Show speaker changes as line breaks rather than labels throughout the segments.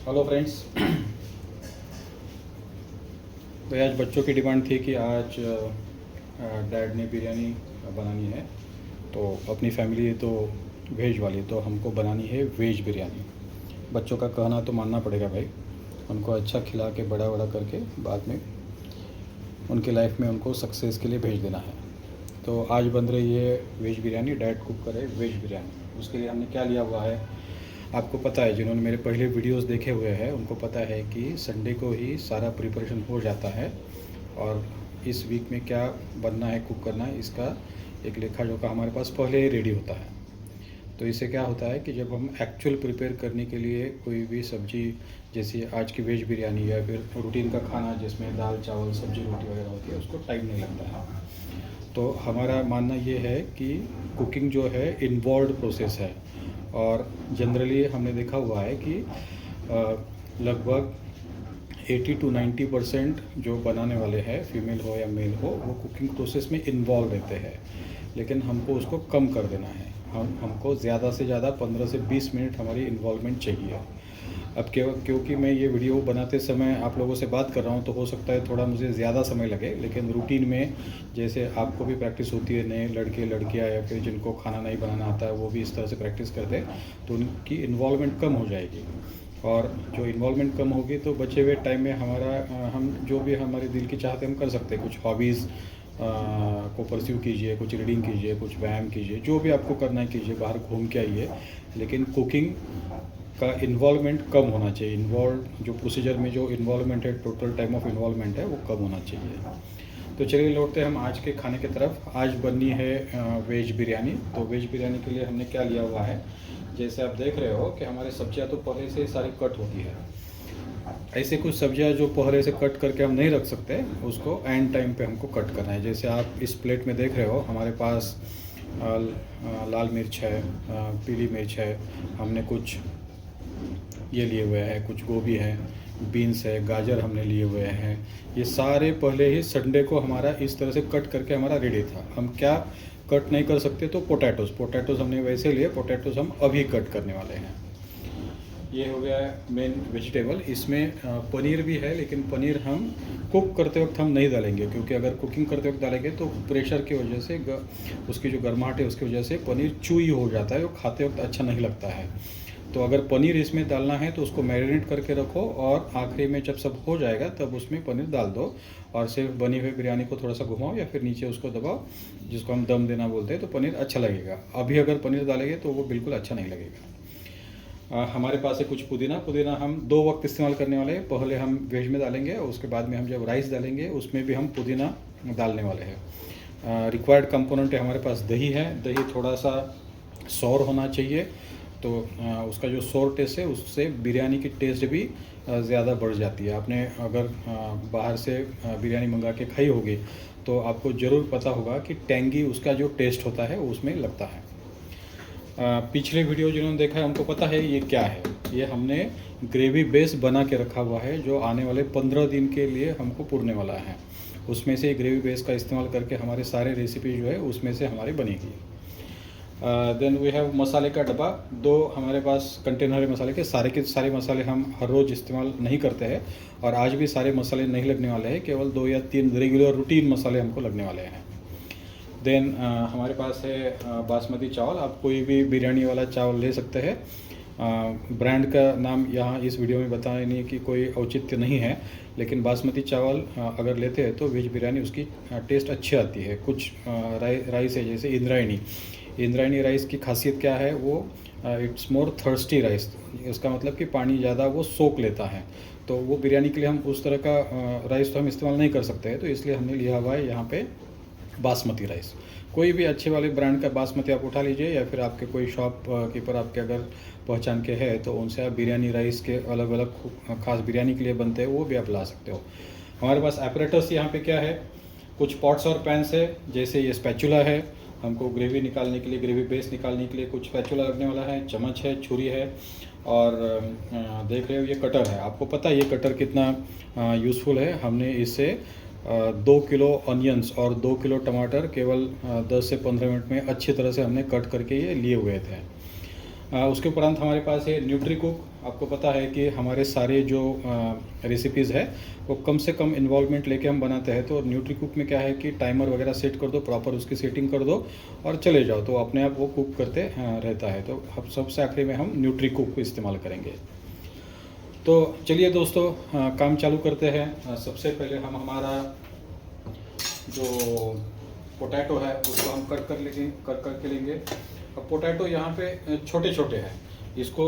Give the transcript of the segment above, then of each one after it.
Hello friends. तो आज बच्चों की डिमांड थी कि आज डैड ने बिरयानी बनानी है। तो अपनी फैमिली है तो वेज वाली, तो हमको बनानी है वेज बिरयानी। बच्चों का कहना तो मानना पड़ेगा भाई, उनको अच्छा खिला के बड़ा बड़ा करके बाद में उनकी लाइफ में उनको सक्सेस के लिए भेज देना है। तो आज बन रही है वेज बिरयानी, डैड कुक करे वेज बिरयानी। उसके लिए हमने क्या लिया हुआ है आपको पता है, जिन्होंने मेरे पहले वीडियोस देखे हुए हैं उनको पता है कि संडे को ही सारा प्रिपरेशन हो जाता है और इस वीक में क्या बनना है, कुक करना है, इसका एक लेखा जोखा हमारे पास पहले ही रेडी होता है। तो इससे क्या होता है कि जब हम एक्चुअल प्रिपेयर करने के लिए कोई भी सब्ज़ी, जैसे आज की वेज बिरयानी या फिर रूटीन का खाना जिसमें दाल चावल सब्ज़ी रोटी वगैरह होती है, उसको टाइम नहीं लगता है। तो हमारा मानना ये है कि कुकिंग जो है इन्वॉल्व प्रोसेस है और जनरली हमने देखा हुआ है कि लगभग 80 to 90% जो बनाने वाले हैं, फीमेल हो या मेल हो, वो कुकिंग प्रोसेस में इन्वॉल्व रहते हैं। लेकिन हमको उसको कम कर देना है। हमको ज़्यादा से ज़्यादा 15 से 20 मिनट हमारी इन्वॉल्वमेंट चाहिए। अब क्योंकि मैं ये वीडियो बनाते समय आप लोगों से बात कर रहा हूँ, तो हो सकता है थोड़ा मुझे ज़्यादा समय लगे, लेकिन रूटीन में जैसे आपको भी प्रैक्टिस होती है, नए लड़के लड़कियाँ या फिर जिनको खाना नहीं बनाना आता है वो भी इस तरह से प्रैक्टिस करते हैं, तो उनकी इन्वॉल्वमेंट कम हो जाएगी। और जो इन्वॉल्वमेंट कम होगी तो बचे हुए टाइम में हम जो भी हमारे दिल की चाहते हम कर सकते हैं। कुछ हॉबीज़ को परस्यू कीजिए, कुछ रीडिंग कीजिए, कुछ व्यायाम कीजिए, जो भी आपको करना है कीजिए, बाहर घूम के आइए, लेकिन कुकिंग का इन्वॉल्वमेंट कम होना चाहिए। जो प्रोसीजर में जो इन्वॉल्वमेंट है, टोटल टाइम ऑफ इन्वॉल्वमेंट है, वो कम होना चाहिए। तो चलिए लौटते हैं हम आज के खाने की तरफ। आज बननी है वेज बिरयानी। तो वेज बिरयानी के लिए हमने क्या लिया हुआ है, जैसे आप देख रहे हो कि हमारी सब्जियां तो पहले से सारी कट होती है। ऐसे कुछ सब्जियां जो पहले से कट करके हम नहीं रख सकते, उसको एंड टाइम पे हमको कट करना है। जैसे आप इस प्लेट में देख रहे हो, हमारे पास लाल मिर्च है, पीली मिर्च है, हमने कुछ ये लिए हुए हैं, कुछ गोभी है, बीन्स है, गाजर हमने लिए हुए हैं। ये सारे पहले ही संडे को हमारा इस तरह से कट करके हमारा रेडी था। हम क्या कट नहीं कर सकते, तो पोटैटोज़ हमने वैसे लिए, पोटैटोज़ हम अभी कट करने वाले हैं। ये हो गया मेन वेजिटेबल। इसमें पनीर भी है, लेकिन पनीर हम कुक करते वक्त हम नहीं डालेंगे, क्योंकि अगर कुकिंग करते वक्त डालेंगे तो प्रेशर की वजह से उसकी जो गर्माहट है उसकी वजह से पनीर चूई हो जाता है, वो खाते वक्त अच्छा नहीं लगता है। तो अगर पनीर इसमें डालना है तो उसको मैरिनेट करके रखो और आखिरी में जब सब हो जाएगा तब उसमें पनीर डाल दो और सिर्फ बनी हुई बिरयानी को थोड़ा सा घुमाओ या फिर नीचे उसको दबाओ, जिसको हम दम देना बोलते हैं, तो पनीर अच्छा लगेगा। अभी अगर पनीर डालेंगे तो वो बिल्कुल अच्छा नहीं लगेगा। हमारे पास है कुछ पुदीना हम 2 वक्त इस्तेमाल करने वाले हैं। पहले हम वेज में डालेंगे और उसके बाद में हम जब राइस डालेंगे उसमें भी हम पुदीना डालने वाले हैं। रिक्वायर्ड कंपोनेंट है हमारे पास दही है। दही थोड़ा सा सौर होना चाहिए, तो उसका जो सोर टेस्ट है उससे बिरयानी की टेस्ट भी ज़्यादा बढ़ जाती है। आपने अगर बाहर से बिरयानी मंगा के खाई होगी तो आपको ज़रूर पता होगा कि टेंगी उसका जो टेस्ट होता है उसमें लगता है। पिछले वीडियो जिन्होंने देखा है उनको पता है ये क्या है। ये हमने ग्रेवी बेस बना के रखा हुआ है, जो आने वाले 15 दिन के लिए हमको पुरने वाला है। उसमें से ग्रेवी बेस का इस्तेमाल करके हमारे सारे रेसिपी जो है उसमें से हमारी बनेगी। देन वी हैव मसाले का डब्बा। 2 हमारे पास कंटेनर है मसाले के सारे मसाले हम हर रोज़ इस्तेमाल नहीं करते हैं और आज भी सारे मसाले नहीं लगने वाले हैं, केवल 2 या 3 रेगुलर रूटीन मसाले हमको लगने वाले हैं। देन हमारे पास है बासमती चावल। आप कोई भी बिरयानी वाला चावल ले सकते हैं। ब्रांड का नाम यहाँ इस वीडियो में बताने की कोई औचित्य नहीं है, लेकिन बासमती चावल अगर लेते हैं तो वेज बिरयानी उसकी टेस्ट अच्छी आती है। कुछ राइस है जैसे इंद्रायणी राइस की खासियत क्या है, वो इट्स मोर थर्स्टी राइस। इसका मतलब कि पानी ज़्यादा वो सोख लेता है, तो वो बिरयानी के लिए हम उस तरह का राइस तो हम इस्तेमाल नहीं कर सकते हैं। तो इसलिए हमने लिया हुआ है यहाँ पे बासमती राइस। कोई भी अच्छे वाले ब्रांड का बासमती आप उठा लीजिए, या फिर आपके कोई शॉप कीपर आपके अगर पहचान के है तो उनसे आप बिरयानी राइस के अलग अलग खास बिरयानी के लिए बनते हैं वो भी आप ला सकते हो। हमारे पास एपरेटस यहाँ पे क्या है, कुछ पॉट्स और पैन्स है। जैसे ये स्पैचुला है, हमको ग्रेवी निकालने के लिए, ग्रेवी बेस निकालने के लिए कुछ स्पैचुला लगने वाला है। चम्मच है, छुरी है और देख रहे हो ये कटर है। आपको पता है ये कटर कितना यूज़फुल है। हमने इससे 2 किलो ऑनियंस और 2 किलो टमाटर केवल 10 से 15 मिनट में अच्छी तरह से हमने कट करके ये लिए हुए थे। उसके उपरांत हमारे पास है न्यूट्री कुक। आपको पता है कि हमारे सारे जो रेसिपीज़ है वो कम से कम इन्वॉल्वमेंट लेके हम बनाते हैं। तो न्यूट्री कुक में क्या है कि टाइमर वगैरह सेट कर दो, प्रॉपर उसकी सेटिंग कर दो और चले जाओ, तो अपने आप वो कुक करते रहता है। तो अब सबसे आखिरी में हम न्यूट्री कुक को इस्तेमाल करेंगे। तो चलिए दोस्तों, काम चालू करते हैं। सबसे पहले हम हमारा जो पोटैटो है उसको हम कट करके लेंगे। अब पोटैटो यहाँ पे छोटे छोटे हैं। इसको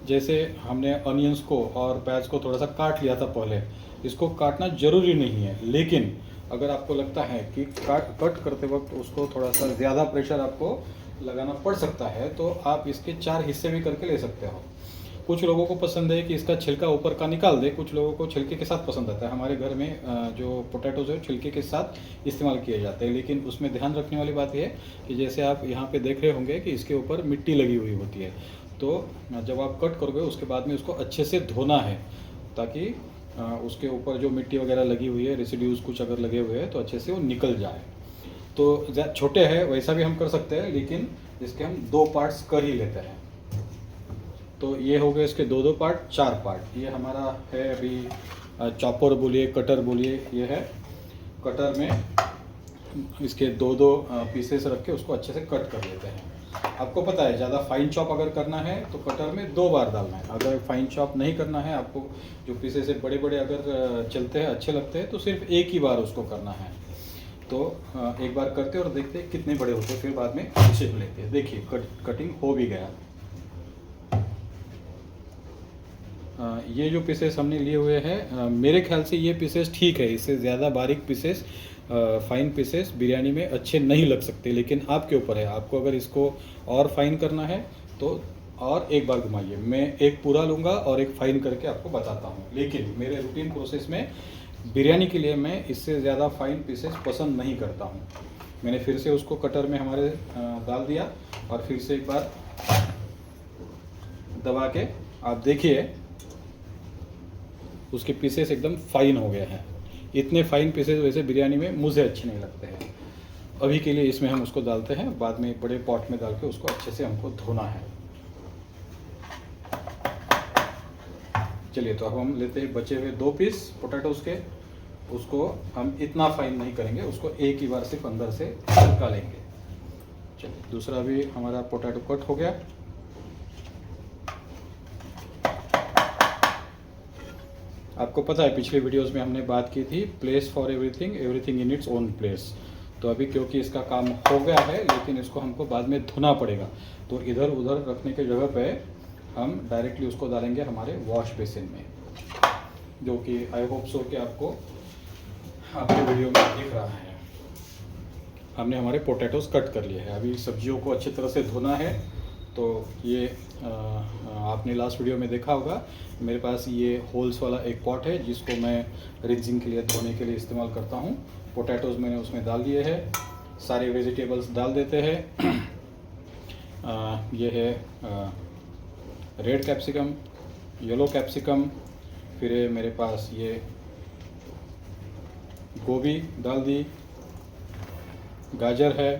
जैसे हमने अनियंस को और प्याज को थोड़ा सा काट लिया था पहले, इसको काटना ज़रूरी नहीं है, लेकिन अगर आपको लगता है कि कट करते वक्त उसको थोड़ा सा ज़्यादा प्रेशर आपको लगाना पड़ सकता है, तो आप इसके 4 हिस्से भी करके ले सकते हो। कुछ लोगों को पसंद है कि इसका छिलका ऊपर का निकाल दे, कुछ लोगों को छिलके के साथ पसंद आता है। हमारे घर में जो पोटैटोज है छिलके के साथ इस्तेमाल किए जाते हैं, लेकिन उसमें ध्यान रखने वाली बात यह है कि जैसे आप यहाँ पे देख रहे होंगे कि इसके ऊपर मिट्टी लगी हुई होती है। तो जब आप कट करोगे उसके बाद में उसको अच्छे से धोना है, ताकि उसके ऊपर जो मिट्टी वगैरह लगी हुई है, रेसिड्यूज़ कुछ अगर लगे हुए हैं तो अच्छे से वो निकल जाए। तो छोटे हैं वैसा भी हम कर सकते हैं, लेकिन इसके हम 2 पार्ट्स कर ही लेते हैं। तो ये हो गए इसके 2 पार्ट, 4 पार्ट। ये हमारा है अभी चॉपर बोलिए, कटर बोलिए, ये है कटर में इसके 2 पीसेस रख के उसको अच्छे से कट कर लेते हैं। आपको पता है ज़्यादा फाइन चॉप अगर करना है तो कटर में 2 बार डालना है। अगर फाइन चॉप नहीं करना है, आपको जो पीसेस से बड़े बड़े अगर चलते हैं, अच्छे लगते हैं, तो सिर्फ एक ही बार उसको करना है। तो एक बार करते और देखते हैं कितने बड़े होते हैं, फिर बाद में शेप लेते हैं। देखिए कटिंग हो भी गया। ये जो पीसेस हमने लिए हुए हैं, मेरे ख्याल से ये पीसेस ठीक है। इससे ज़्यादा बारीक पीसेस, फाइन पीसेस बिरयानी में अच्छे नहीं लग सकते, लेकिन आपके ऊपर है। आपको अगर इसको और फाइन करना है तो और एक बार घुमाइए। मैं एक पूरा लूँगा और एक फाइन करके आपको बताता हूँ, लेकिन मेरे रूटीन प्रोसेस में बिरयानी के लिए मैं इससे ज़्यादा फाइन पीसेस पसंद नहीं करता हूँ। मैंने फिर से उसको कटर में हमारे डाल दिया और फिर से एक बार दबा के आप देखिए उसके पीसेस एकदम फाइन हो गए हैं। इतने फाइन पीसेस वैसे बिरयानी में मुझे अच्छे नहीं लगते हैं। अभी के लिए इसमें हम उसको डालते हैं, बाद में एक बड़े पॉट में डाल के उसको अच्छे से हमको धोना है। चलिए, तो अब हम लेते हैं बचे हुए 2 पीस पोटैटोज के। उसको हम इतना फाइन नहीं करेंगे, उसको एक ही बार सिर्फ अंदर से निकालेंगे। चलिए, दूसरा भी हमारा पोटैटो कट हो गया। आपको पता है पिछले वीडियोस में हमने बात की थी place for everything, everything in its own place. तो अभी क्योंकि इसका काम हो गया है, लेकिन इसको हमको बाद में धोना पड़ेगा, तो इधर उधर रखने के जगह पे हम डायरेक्टली उसको डालेंगे हमारे वॉश बेसिन में, जो कि आई होप सो कि आपको आपके वीडियो में दिख रहा है। हमने हमारे पोटैटोज कट कर लिए हैं। अभी सब्जियों को अच्छी तरह से धोना है। तो ये आपने लास्ट वीडियो में देखा होगा, मेरे पास ये होल्स वाला एक पॉट है जिसको मैं रिंजिंग के लिए, धोने के लिए इस्तेमाल करता हूँ। पोटैटोज़ मैंने उसमें डाल दिए हैं, सारे वेजिटेबल्स डाल देते हैं। ये है रेड कैप्सिकम, येलो कैप्सिकम, फिर है मेरे पास ये गोभी डाल दी, गाजर है,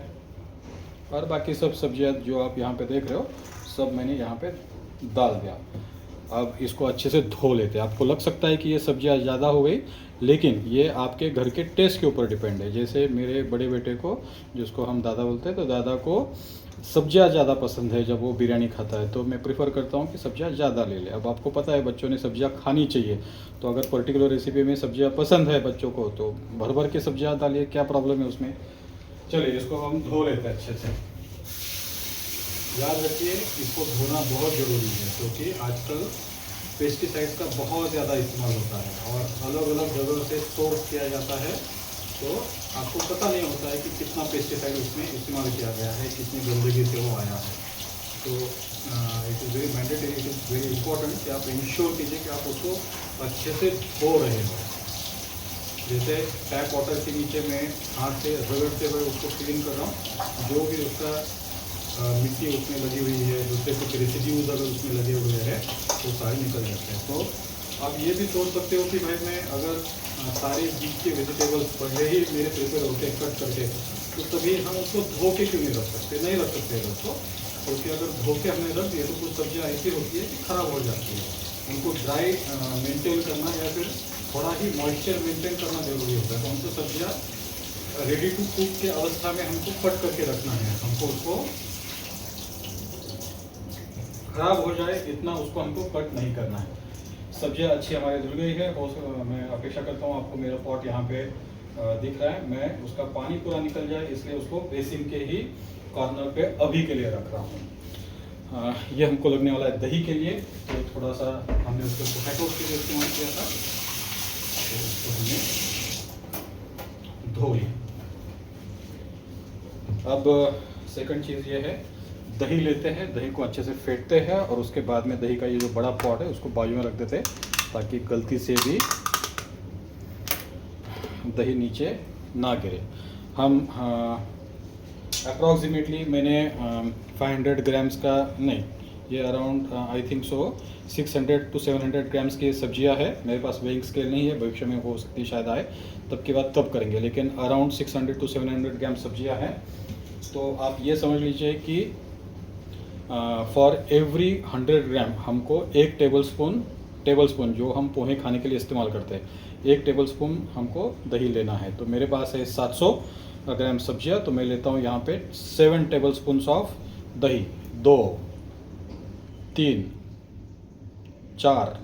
और बाकी सब सब्जियां जो आप यहाँ पे देख रहे हो सब मैंने यहाँ पे डाल दिया। अब इसको अच्छे से धो लेते हैं। आपको लग सकता है कि ये सब्जियां ज़्यादा हो गई, लेकिन ये आपके घर के टेस्ट के ऊपर डिपेंड है। जैसे मेरे बड़े बेटे को, जिसको हम दादा बोलते हैं, तो दादा को सब्जियां ज़्यादा पसंद है। जब वो बिरयानी खाता है तो मैं प्रेफर करता हूँ कि सब्जियां ज़्यादा ले ले। अब आपको पता है बच्चों ने सब्जियां खानी चाहिए, तो अगर पर्टिकुलर रेसिपी में सब्जियां पसंद है बच्चों को तो भर भर के सब्जियां डालिए, क्या प्रॉब्लम है उसमें। चलिए, इसको हम धो लेते हैं अच्छे से। याद रखिए, इसको धोना बहुत ज़रूरी है, क्योंकि आजकल पेस्टिसाइड्स का बहुत ज़्यादा इस्तेमाल होता है और अलग अलग जगह से सोर्स किया जाता है। तो आपको पता नहीं होता है कि कितना पेस्टिसाइड उसमें इस्तेमाल किया गया है, कितनी गंदगी से वो आया है। तो it is very mandatory, it is very important कि आप इंश्योर कीजिए कि आप उसको अच्छे से धो रहे हो। जैसे टैप वाटर के नीचे मैं हाथ से रगड़ते हुए उसको क्लीन कर रहा हूँ। जो भी उसका मिट्टी उसमें लगी हुई है, दूसरे कुछ रेसिड्यूज अगर उसमें लगे हुए हैं तो सारे निकल जाते हैं। तो आप ये भी सोच सकते हो कि भाई मैं अगर सारे बीज के वेजिटेबल्स पहले ही मेरे प्रिपेयर होते हैं कट करके, तो तभी हम उसको धो के क्यों नहीं रख सकते। नहीं रख सकते हैं दोस्तों, क्योंकि अगर धो के हमने रख दिए तो कुछ सब्जियाँ ऐसी होती है कि ख़राब हो जाती है। उनको ड्राई मेंटेन करना या फिर थोड़ा ही मॉइस्चर मेंटेन करना ज़रूरी होता है। तो हमको सब्जियाँ रेडी टू कुक के अवस्था में हमको कट करके रखना है। हमको उसको ख़राब हो जाए इतना उसको हमको कट नहीं करना है। सब्जियाँ अच्छी हमारी धुल गई है और मैं अपेक्षा करता हूँ आपको मेरा पॉट यहाँ पे दिख रहा है। मैं उसका पानी पूरा निकल जाए इसलिए उसको बेसिन के ही कॉर्नर पे अभी के लिए रख रहा हूँ। ये हमको लगने वाला है दही के लिए, तो थोड़ा सा हमने उसको पोटैटोस के लिए इस्तेमाल किया था, तो उसको हमने धो लिया। अब सेकंड चीज़ ये है, दही लेते हैं, दही को अच्छे से फेंटते हैं और उसके बाद में दही का ये जो बड़ा पॉट है उसको बाजू में रख देते हैं ताकि गलती से भी दही नीचे ना गिरे। हम अप्रॉक्सीमेटली मैंने 500 ग्राम्स का नहीं, ये around I think so 600 to 700 grams की सब्जियां है। मेरे पास वेइंग स्केल नहीं है, भविष्य में हो सकती शायद आए, तब की बात तब करेंगे, लेकिन अराउंड 600 to 700 ग्राम सब्जियां हैं। तो आप ये समझ लीजिए कि फॉर एवरी 100 ग्राम हमको एक टेबलस्पून जो हम पोहे खाने के लिए इस्तेमाल करते हैं, 1 टेबलस्पून हमको दही लेना है। तो मेरे पास है 700 ग्राम सब्जियां, तो मैं लेता हूँ यहाँ पे 7 टेबलस्पून ऑफ दही। 2, 3, 4,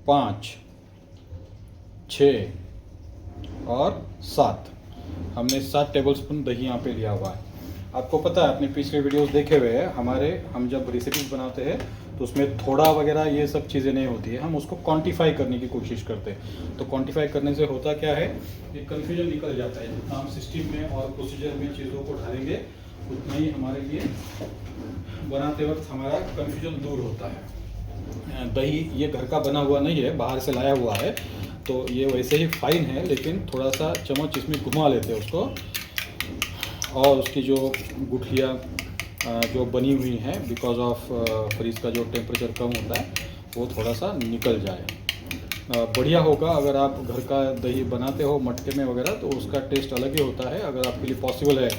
5, 6 और 7। हमने 7 टेबलस्पून दही यहाँ पे लिया हुआ है। आपको पता है, अपने पिछले वीडियोस देखे हुए हैं हमारे, हम जब रेसिपीज बनाते हैं तो उसमें थोड़ा वगैरह ये सब चीज़ें नहीं होती है, हम उसको क्वांटिफाई करने की कोशिश करते हैं। तो क्वांटिफाई करने से होता क्या है, ये कन्फ्यूजन निकल जाता है। जितना हम सिस्टम में और प्रोसीजर में चीज़ों को ढालेंगे उतना ही हमारे लिए बनाते वक्त हमारा कन्फ्यूजन दूर होता है। दही ये घर का बना हुआ नहीं है, बाहर से लाया हुआ है, तो ये वैसे ही फाइन है, लेकिन थोड़ा सा चम्मच इसमें घुमा लेते हैं उसको, और उसकी जो गुठलियाँ जो बनी हुई हैं बिकॉज ऑफ फ्रीज का जो टेम्परेचर कम होता है वो थोड़ा सा निकल जाए। बढ़िया होगा अगर आप घर का दही बनाते हो मटके में वगैरह, तो उसका टेस्ट अलग ही होता है। अगर आपके लिए पॉसिबल है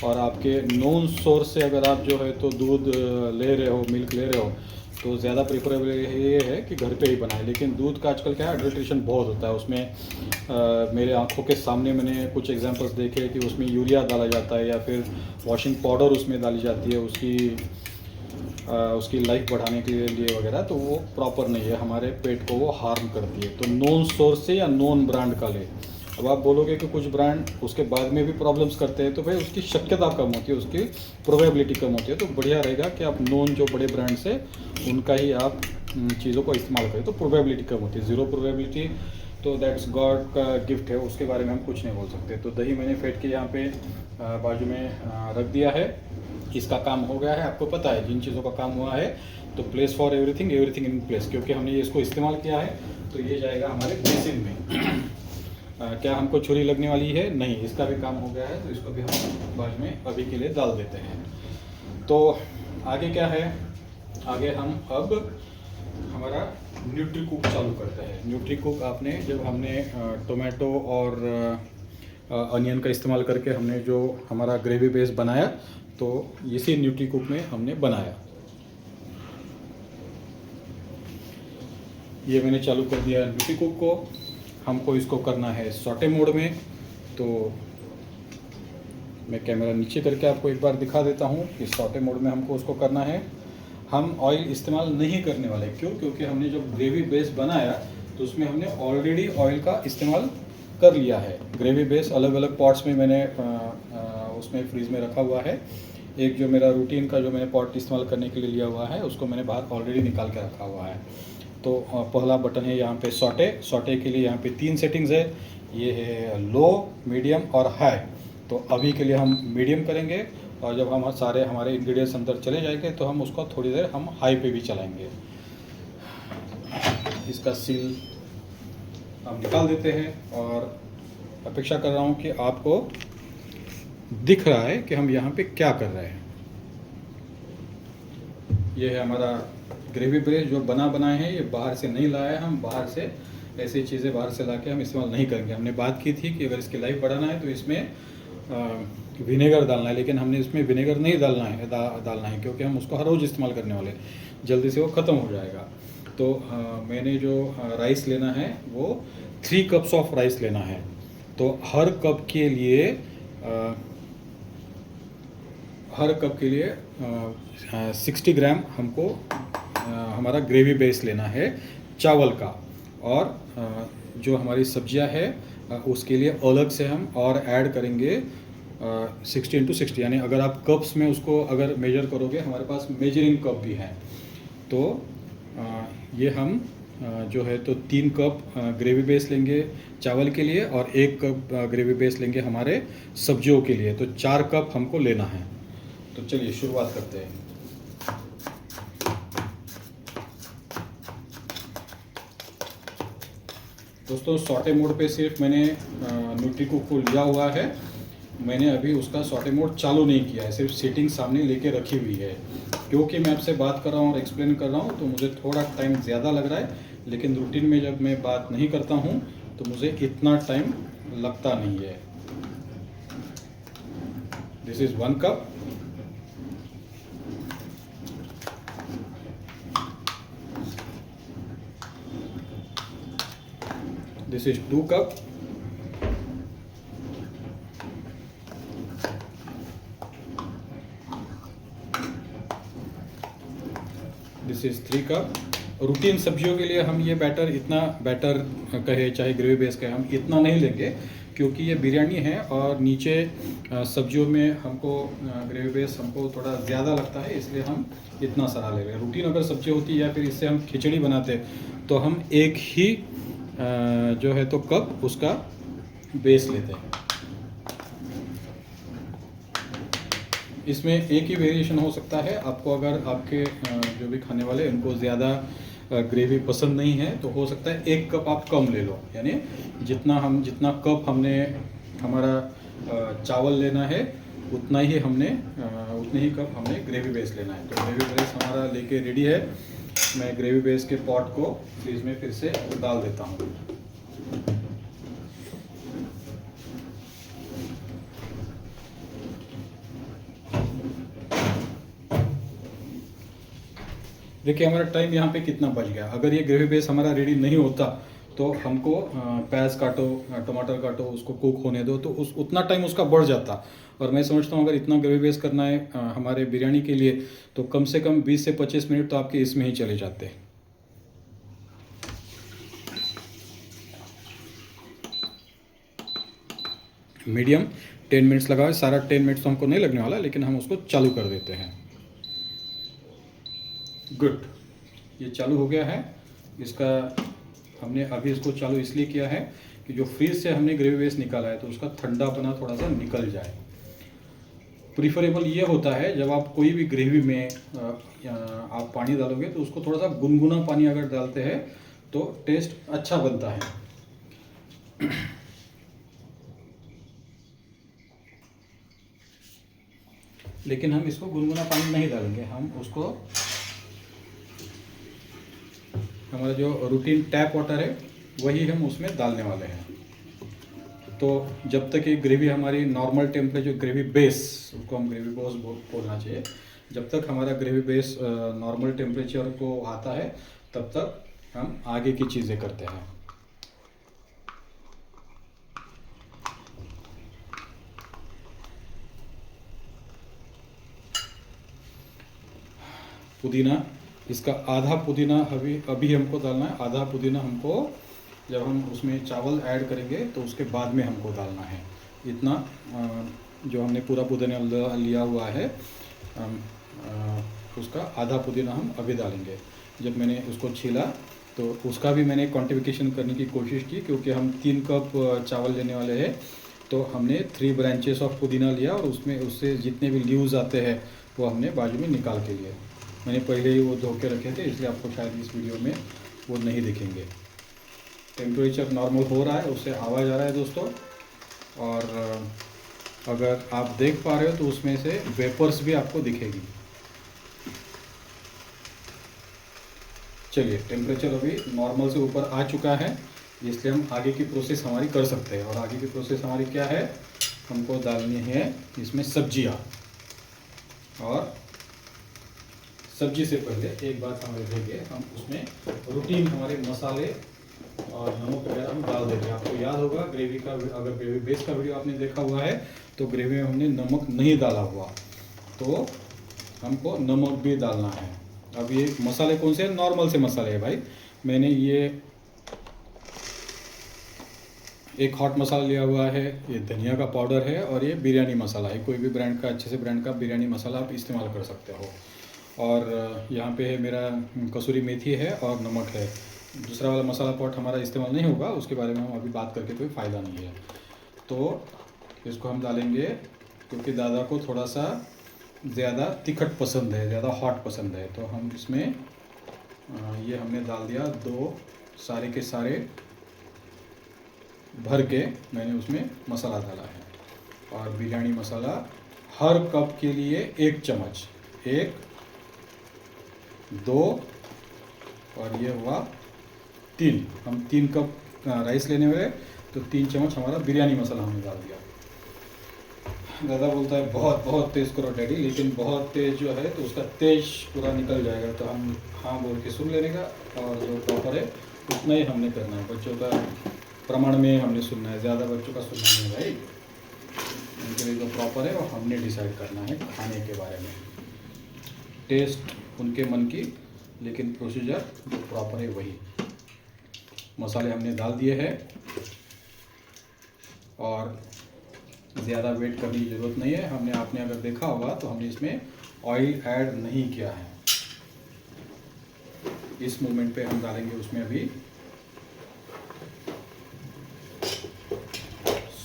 और आपके नॉन सोर्स से अगर आप जो है तो दूध ले रहे हो, मिल्क ले रहे हो, तो ज़्यादा प्रेफरेबल ये है कि घर पे ही बनाएं। लेकिन दूध का आजकल क्या है, एडल्ट्रेशन बहुत होता है उसमें। मेरे आंखों के सामने मैंने कुछ एग्जांपल्स देखे कि उसमें यूरिया डाला जाता है या फिर वॉशिंग पाउडर उसमें डाली जाती है उसकी लाइफ बढ़ाने के लिए वगैरह, तो वो प्रॉपर नहीं है, हमारे पेट को वो हार्म करती है। तो नॉन सोर्स से या नॉन ब्रांड का ले। अब आप बोलोगे कि कुछ ब्रांड उसके बाद में भी प्रॉब्लम्स करते हैं, तो भाई उसकी शक्यता कम होती है, उसकी प्रोबेबिलिटी कम होती है। तो बढ़िया रहेगा कि आप नॉन जो बड़े ब्रांड्स है उनका ही आप चीज़ों को इस्तेमाल करें, तो प्रोबेबिलिटी कम होती है। ज़ीरो प्रोबेबिलिटी तो दैट्स गॉड का गिफ्ट है, उसके बारे में हम कुछ नहीं बोल सकते। तो दही मैंने फेंट के यहाँ पे बाजू में रख दिया है। इसका काम हो गया है। आपको पता है जिन चीज़ों का काम हुआ है, तो place for everything in place, क्योंकि हमने ये इसको इस्तेमाल किया है तो ये जाएगा हमारे बेसिन में। क्या हमको छुरी लगने वाली है? नहीं, इसका भी काम हो गया है, तो इसको भी हम बाद में अभी के लिए डाल देते हैं। तो आगे क्या है, आगे हम अब हमारा न्यूट्री कुक चालू करते हैं। न्यूट्री कुक आपने जब हमने टोमेटो और अनियन का इस्तेमाल करके हमने जो हमारा ग्रेवी बेस बनाया, तो इसी न्यूट्री कुक में हमने बनाया। ये मैंने चालू कर दिया न्यूट्री कुक को। हमको इसको करना है सॉटे मोड में, तो मैं कैमरा नीचे करके आपको एक बार दिखा देता हूँ कि सॉटे मोड में हमको उसको करना है। हम ऑयल इस्तेमाल नहीं करने वाले, क्यों? क्योंकि हमने जब ग्रेवी बेस बनाया तो उसमें हमने ऑलरेडी ऑयल का इस्तेमाल कर लिया है। ग्रेवी बेस अलग अलग पॉट्स में मैंने उसमें फ्रीज में रखा हुआ है। एक जो मेरा रूटीन का जो मैंने पॉट इस्तेमाल करने के लिए लिया हुआ है, उसको मैंने बाहर ऑलरेडी निकाल के रखा हुआ है। तो पहला बटन है यहाँ पे सॉटे के लिए यहाँ पे 3 सेटिंग्स है। ये है लो, मीडियम और हाई। तो अभी के लिए हम मीडियम करेंगे, और जब हम हमारे इंग्रेडिएंट्स अंदर चले जाएंगे तो हम उसको थोड़ी देर हम हाई पे भी चलाएंगे। इसका सील हम निकाल देते हैं, और अपेक्षा कर रहा हूँ कि आपको दिख रहा है कि हम यहाँ पे क्या कर रहे हैं। ये है हमारा ग्रेवी बेस जो बनाए हैं, ये बाहर से नहीं लाया है। हम बाहर से ऐसी चीज़ें बाहर से ला के हम इस्तेमाल नहीं करेंगे। हमने बात की थी कि अगर इसकी लाइफ बढ़ाना है तो इसमें विनेगर डालना है, लेकिन हमने इसमें विनेगर नहीं डालना है क्योंकि हम उसको हर रोज़ इस्तेमाल करने वाले हैं, जल्दी से वो ख़त्म हो जाएगा। तो मैंने जो राइस लेना है वो 3 कप्स ऑफ राइस लेना है। तो हर कप के लिए 60 ग्राम हमको हमारा ग्रेवी बेस लेना है चावल का। और जो हमारी सब्जियां है उसके लिए अलग से हम और ऐड करेंगे 60 × 60, यानी अगर आप कप्स में उसको अगर मेजर करोगे, हमारे पास मेजरिंग कप भी है। तो ये हम जो है तो 3 कप ग्रेवी बेस लेंगे चावल के लिए और 1 कप ग्रेवी बेस लेंगे हमारे सब्जियों के लिए। तो 4 कप हमको लेना है। तो चलिए शुरुआत करते हैं। दोस्तों सॉटे मोड पे सिर्फ मैंने न्यूट्रीकुक को लिया हुआ है, मैंने अभी उसका सॉटे मोड चालू नहीं किया है, सिर्फ सेटिंग सामने लेके रखी हुई है। क्योंकि मैं आपसे बात कर रहा हूँ और एक्सप्लेन कर रहा हूँ तो मुझे थोड़ा टाइम ज़्यादा लग रहा है, लेकिन रूटीन में जब मैं बात नहीं करता हूँ तो मुझे इतना टाइम लगता नहीं है। This is 1 cup. This is 2 cup. This is 3 cup. Routine सब्जियों के लिए हम ये इतना बैटर कहे चाहे ग्रेवी बेस कहे, हम इतना नहीं लेंगे क्योंकि ये बिरयानी है और नीचे सब्जियों में हमको ग्रेवी बेस हमको थोड़ा ज़्यादा लगता है, इसलिए हम इतना सारा ले रहे हैं। रूटीन अगर सब्जी होती या फिर इससे हम खिचड़ी बनाते तो हम एक ही जो है तो कप उसका बेस लेते हैं। इसमें एक ही वेरिएशन हो सकता है, आपको अगर आपके जो भी खाने वाले उनको ज़्यादा ग्रेवी पसंद नहीं है तो हो सकता है 1 कप आप कम ले लो, यानी जितना कप हमने हमारा चावल लेना है उतना ही उतने ही कप हमने ग्रेवी बेस लेना है। तो ग्रेवी बेस हमारा लेके रेडी है। मैं ग्रेवी बेस के पॉट को फ्रीज में फिर से डाल देता हूँ। देखिए हमारा टाइम यहाँ पे कितना बच गया। अगर ये ग्रेवी बेस हमारा रेडी नहीं होता तो हमको प्याज काटो, टमाटर काटो, उसको कुक होने दो, तो उतना टाइम उसका बढ़ जाता। और मैं समझता हूँ अगर इतना ग्रेवी बेस करना है हमारे बिरयानी के लिए तो कम से कम 20 से 25 मिनट तो आपके इसमें ही चले जाते। मीडियम 10 मिनट्स लगा है, सारा 10 मिनट्स तो हमको नहीं लगने वाला, लेकिन हम उसको चालू कर देते हैं। गुड, ये चालू हो गया है। इसका हमने अभी इसको चालू इसलिए किया है कि जो फ्रीज से हमने ग्रेवी बेस निकाला है तो उसका ठंडापना थोड़ा सा निकल जाए। प्रीफरेबल ये होता है जब आप कोई भी ग्रेवी में आप पानी डालोगे तो उसको थोड़ा सा गुनगुना पानी अगर डालते हैं तो टेस्ट अच्छा बनता है। लेकिन हम इसको गुनगुना पानी नहीं डालेंगे, हम उसको हमारा जो रूटीन टैप वाटर है वही हम उसमें डालने वाले हैं। तो जब तक ये ग्रेवी हमारी नॉर्मल टेम्परेचर, ग्रेवी बेस उसको हम ग्रेवी बेस बोलना चाहिए, जब तक हमारा ग्रेवी बेस नॉर्मल टेम्परेचर को आता है तब तक हम आगे की चीज़ें करते हैं। पुदीना, इसका आधा पुदीना अभी हमको डालना है। आधा पुदीना हमको जब हम उसमें चावल ऐड करेंगे तो उसके बाद में हमको डालना है। इतना जो हमने पूरा पुदीना लिया हुआ है उसका आधा पुदीना हम अभी डालेंगे। जब मैंने उसको छीला तो उसका भी मैंने क्वांटिफिकेशन करने की कोशिश की, क्योंकि हम 3 कप चावल लेने वाले हैं तो हमने 3 ब्रांचेस ऑफ पुदीना लिया और उससे जितने भी लीव्स आते हैं वो हमने बाजू में निकाल के लिए। मैंने पहले ही वो धो के रखे थे, इसलिए आपको शायद इस वीडियो में वो नहीं दिखेंगे। टेम्परेचर नॉर्मल हो रहा है, उससे आवाज़ आ रहा है दोस्तों। और अगर आप देख पा रहे हो तो उसमें से वेपर्स भी आपको दिखेगी। चलिए, टेम्परेचर अभी नॉर्मल से ऊपर आ चुका है, इसलिए हम आगे की प्रोसेस हमारी कर सकते हैं। और आगे की प्रोसेस हमारी क्या है, हमको डालनी है इसमें सब्जियां। और सब्जी से पहले एक बात हमें देंगे, हम उसमें रूटीन हमारे मसाले और नमक वगैरह हम डाल देंगे। आपको याद होगा ग्रेवी का, अगर ग्रेवी बेस का वीडियो आपने देखा हुआ है तो ग्रेवी में हमने नमक नहीं डाला हुआ, तो हमको नमक भी डालना है। अब ये मसाले कौन से? नॉर्मल से मसाले है भाई। मैंने ये एक हॉट मसाला लिया हुआ है, ये धनिया का पाउडर है और ये बिरयानी मसाला है। कोई भी ब्रांड का, अच्छे से ब्रांड का बिरयानी मसाला आप इस्तेमाल कर सकते हो। और यहाँ पे है मेरा कसूरी मेथी है और नमक है। दूसरा वाला मसाला पॉट हमारा इस्तेमाल नहीं होगा, उसके बारे में हम अभी बात करके कोई फ़ायदा नहीं है। तो इसको हम डालेंगे क्योंकि दादा को थोड़ा सा ज़्यादा तीखट पसंद है, ज़्यादा हॉट पसंद है। तो हम इसमें ये हमने डाल दिया, 2 सारे के सारे भर के मैंने उसमें मसाला डाला है। और बिरयानी मसाला हर कप के लिए 1 चम्मच, 1, 2 और ये हुआ 3। हम 3 कप राइस लेने वाले, तो 3 चम्मच हमारा बिरयानी मसाला हमने डाल दिया। दादा बोलता है बहुत बहुत तेज़ करो डैडी, लेकिन बहुत तेज़ जो है तो उसका तेज पूरा निकल जाएगा। तो हम हाँ बोल के सुन लेने का, और जो प्रॉपर है उतना ही हमने करना है। बच्चों का प्रमाण में हमने सुनना है, ज़्यादा बच्चों का सुनना नहीं है भाई। उनके लिए जो प्रॉपर है वो हमने डिसाइड करना है खाने के बारे में। टेस्ट उनके मन की, लेकिन प्रोसीजर जो प्रॉपर है वही। मसाले हमने डाल दिए हैं और ज़्यादा वेट करने की ज़रूरत नहीं है। हमने, आपने अगर देखा होगा तो हमने इसमें ऑयल ऐड नहीं किया है। इस मोमेंट पे हम डालेंगे उसमें अभी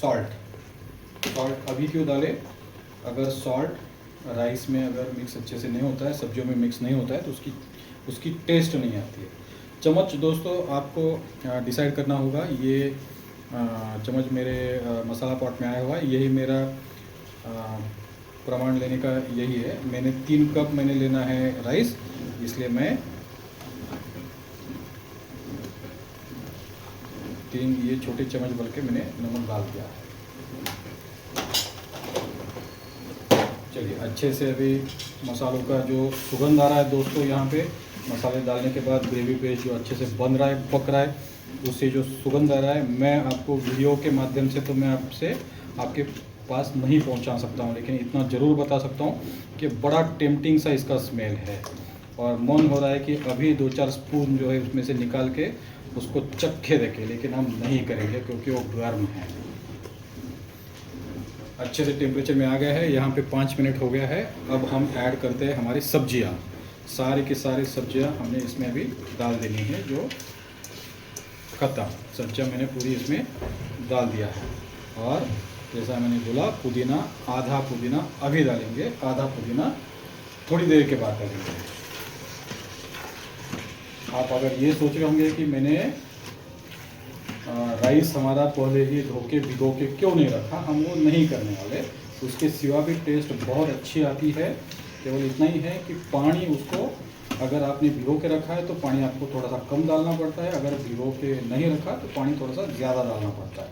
सॉल्ट अभी क्यों डालें? अगर सॉल्ट राइस में अगर मिक्स अच्छे से नहीं होता है, सब्जियों में मिक्स नहीं होता है, तो उसकी टेस्ट नहीं आती है। चम्मच दोस्तों आपको डिसाइड करना होगा। ये चम्मच मेरे मसाला पॉट में आया हुआ है, यही मेरा प्रमाण लेने का यही है। मैंने 3 कप मैंने लेना है राइस, इसलिए मैं 3 ये छोटे चम्मच भर के मैंने नमक डाल दिया है। चलिए अच्छे से अभी मसालों का जो सुगंध आ रहा है दोस्तों, यहाँ पे मसाले डालने के बाद ग्रेवी पेस्ट जो अच्छे से बन रहा है, पक रहा है, उससे जो सुगंध आ रहा है, मैं आपको वीडियो के माध्यम से तो मैं आपके पास नहीं पहुंचा सकता हूं, लेकिन इतना ज़रूर बता सकता हूं कि बड़ा टेम्पटिंग सा इसका स्मेल है। और मन हो रहा है कि अभी 2-4 स्पून जो है उसमें से निकाल के उसको चखे देखें, लेकिन हम नहीं करेंगे क्योंकि वो गर्म है। अच्छे से टेम्परेचर में आ गया है, यहाँ पे 5 मिनट हो गया है। अब हम ऐड करते हैं हमारी सब्जियाँ। सारी की सारी सब्जियाँ हमने इसमें अभी डाल देनी है। जो खत्म सब्जियाँ मैंने पूरी इसमें डाल दिया है। और जैसा मैंने बोला, पुदीना, आधा पुदीना अभी डालेंगे, आधा पुदीना थोड़ी देर के बाद डालेंगे। आप अगर ये सोच रहे होंगे कि मैंने राइस हमारा पहले ही भिगो के क्यों नहीं रखा, हम वो नहीं करने वाले। उसके सिवा भी टेस्ट बहुत अच्छी आती है। केवल इतना ही है कि पानी उसको, अगर आपने भिगो के रखा है तो पानी आपको थोड़ा सा कम डालना पड़ता है, अगर भिगो के नहीं रखा तो पानी थोड़ा सा ज़्यादा डालना पड़ता है।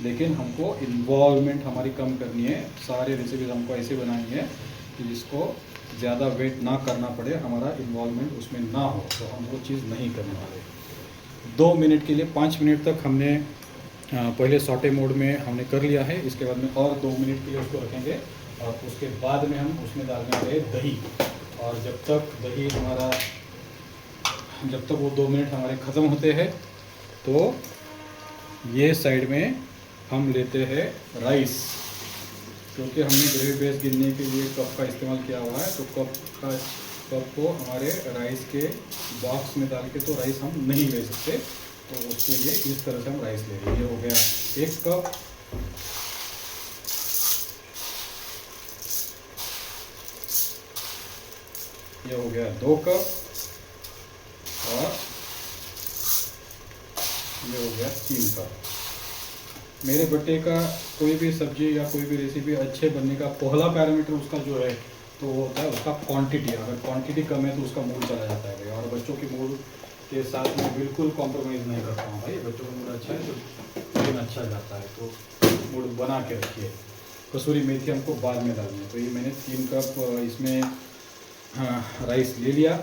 लेकिन हमको इन्वॉल्वमेंट हमारी कम करनी है। सारे रेसिपीज़ हमको ऐसे बनानी है कि जिसको ज़्यादा वेट ना करना पड़े, हमारा इन्वॉल्वमेंट उसमें ना हो, तो हम वो चीज़ नहीं करने वाले। 2 मिनट के लिए, 5 मिनट तक हमने पहले सॉटे मोड में हमने कर लिया है। इसके बाद में और 2 मिनट के लिए उसको रखेंगे, और उसके बाद में हम उसमें डालने वाले दही। और जब तक वो 2 मिनट हमारे ख़त्म होते हैं, तो ये साइड में हम लेते हैं राइस। क्योंकि हमने ग्रेवी बेस गिनने के लिए कप का इस्तेमाल किया हुआ है, तो कप को हमारे राइस के बॉक्स में डाल के तो राइस हम नहीं ले सकते, तो उसके लिए इस तरह से हम राइस ले लेंगे। ये हो गया 1 कप, ये हो गया 2 कप, और ये हो गया 3 कप। मेरे बेटे का कोई भी सब्जी या कोई भी रेसिपी अच्छे बनने का पहला पैरामीटर उसका जो है तो वो होता है उसका क्वांटिटी। अगर क्वांटिटी कम है तो उसका मूड चला जाता है भाई। और बच्चों के मूड के साथ में बिल्कुल कॉम्प्रोमाइज़ नहीं करता हूँ भाई। बच्चों का मूड अच्छा है तो दिन अच्छा जाता है, तो मूड बना के रखिए। कसूरी मेथी हमको बाद में डालनी है। तो ये मैंने 3 कप इसमें राइस ले लिया।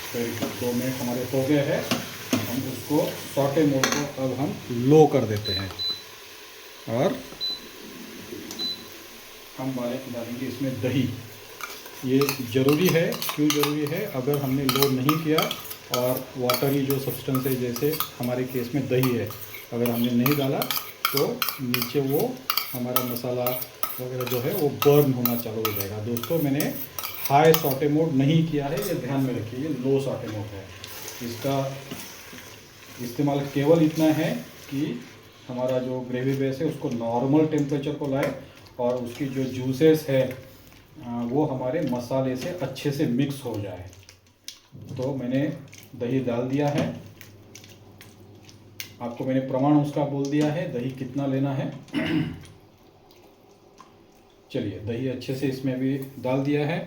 करीब 2 मिनट हमारे हो गए हैं। हम उसको सॉटे मोड को अब हम लो कर देते हैं और हम डालेंगे इसमें दही। ये ज़रूरी है। क्यों ज़रूरी है? अगर हमने लो नहीं किया और वाटरी जो सब्सटेंस है, जैसे हमारे केस में दही है, अगर हमने नहीं डाला तो नीचे वो हमारा मसाला वगैरह जो है वो बर्न होना चालू हो जाएगा। दोस्तों, मैंने हाई सॉटे मोड नहीं किया है, ये ध्यान में रखिए, ये लो सॉटे मोड है। इसका इस्तेमाल केवल इतना है कि हमारा जो ग्रेवी बेस है उसको नॉर्मल टेम्परेचर को लाए और उसकी जो जूसेस है वो हमारे मसाले से अच्छे से मिक्स हो जाए। तो मैंने दही डाल दिया है। आपको मैंने प्रमाण उसका बोल दिया है, दही कितना लेना है। चलिए, दही अच्छे से इसमें भी डाल दिया है।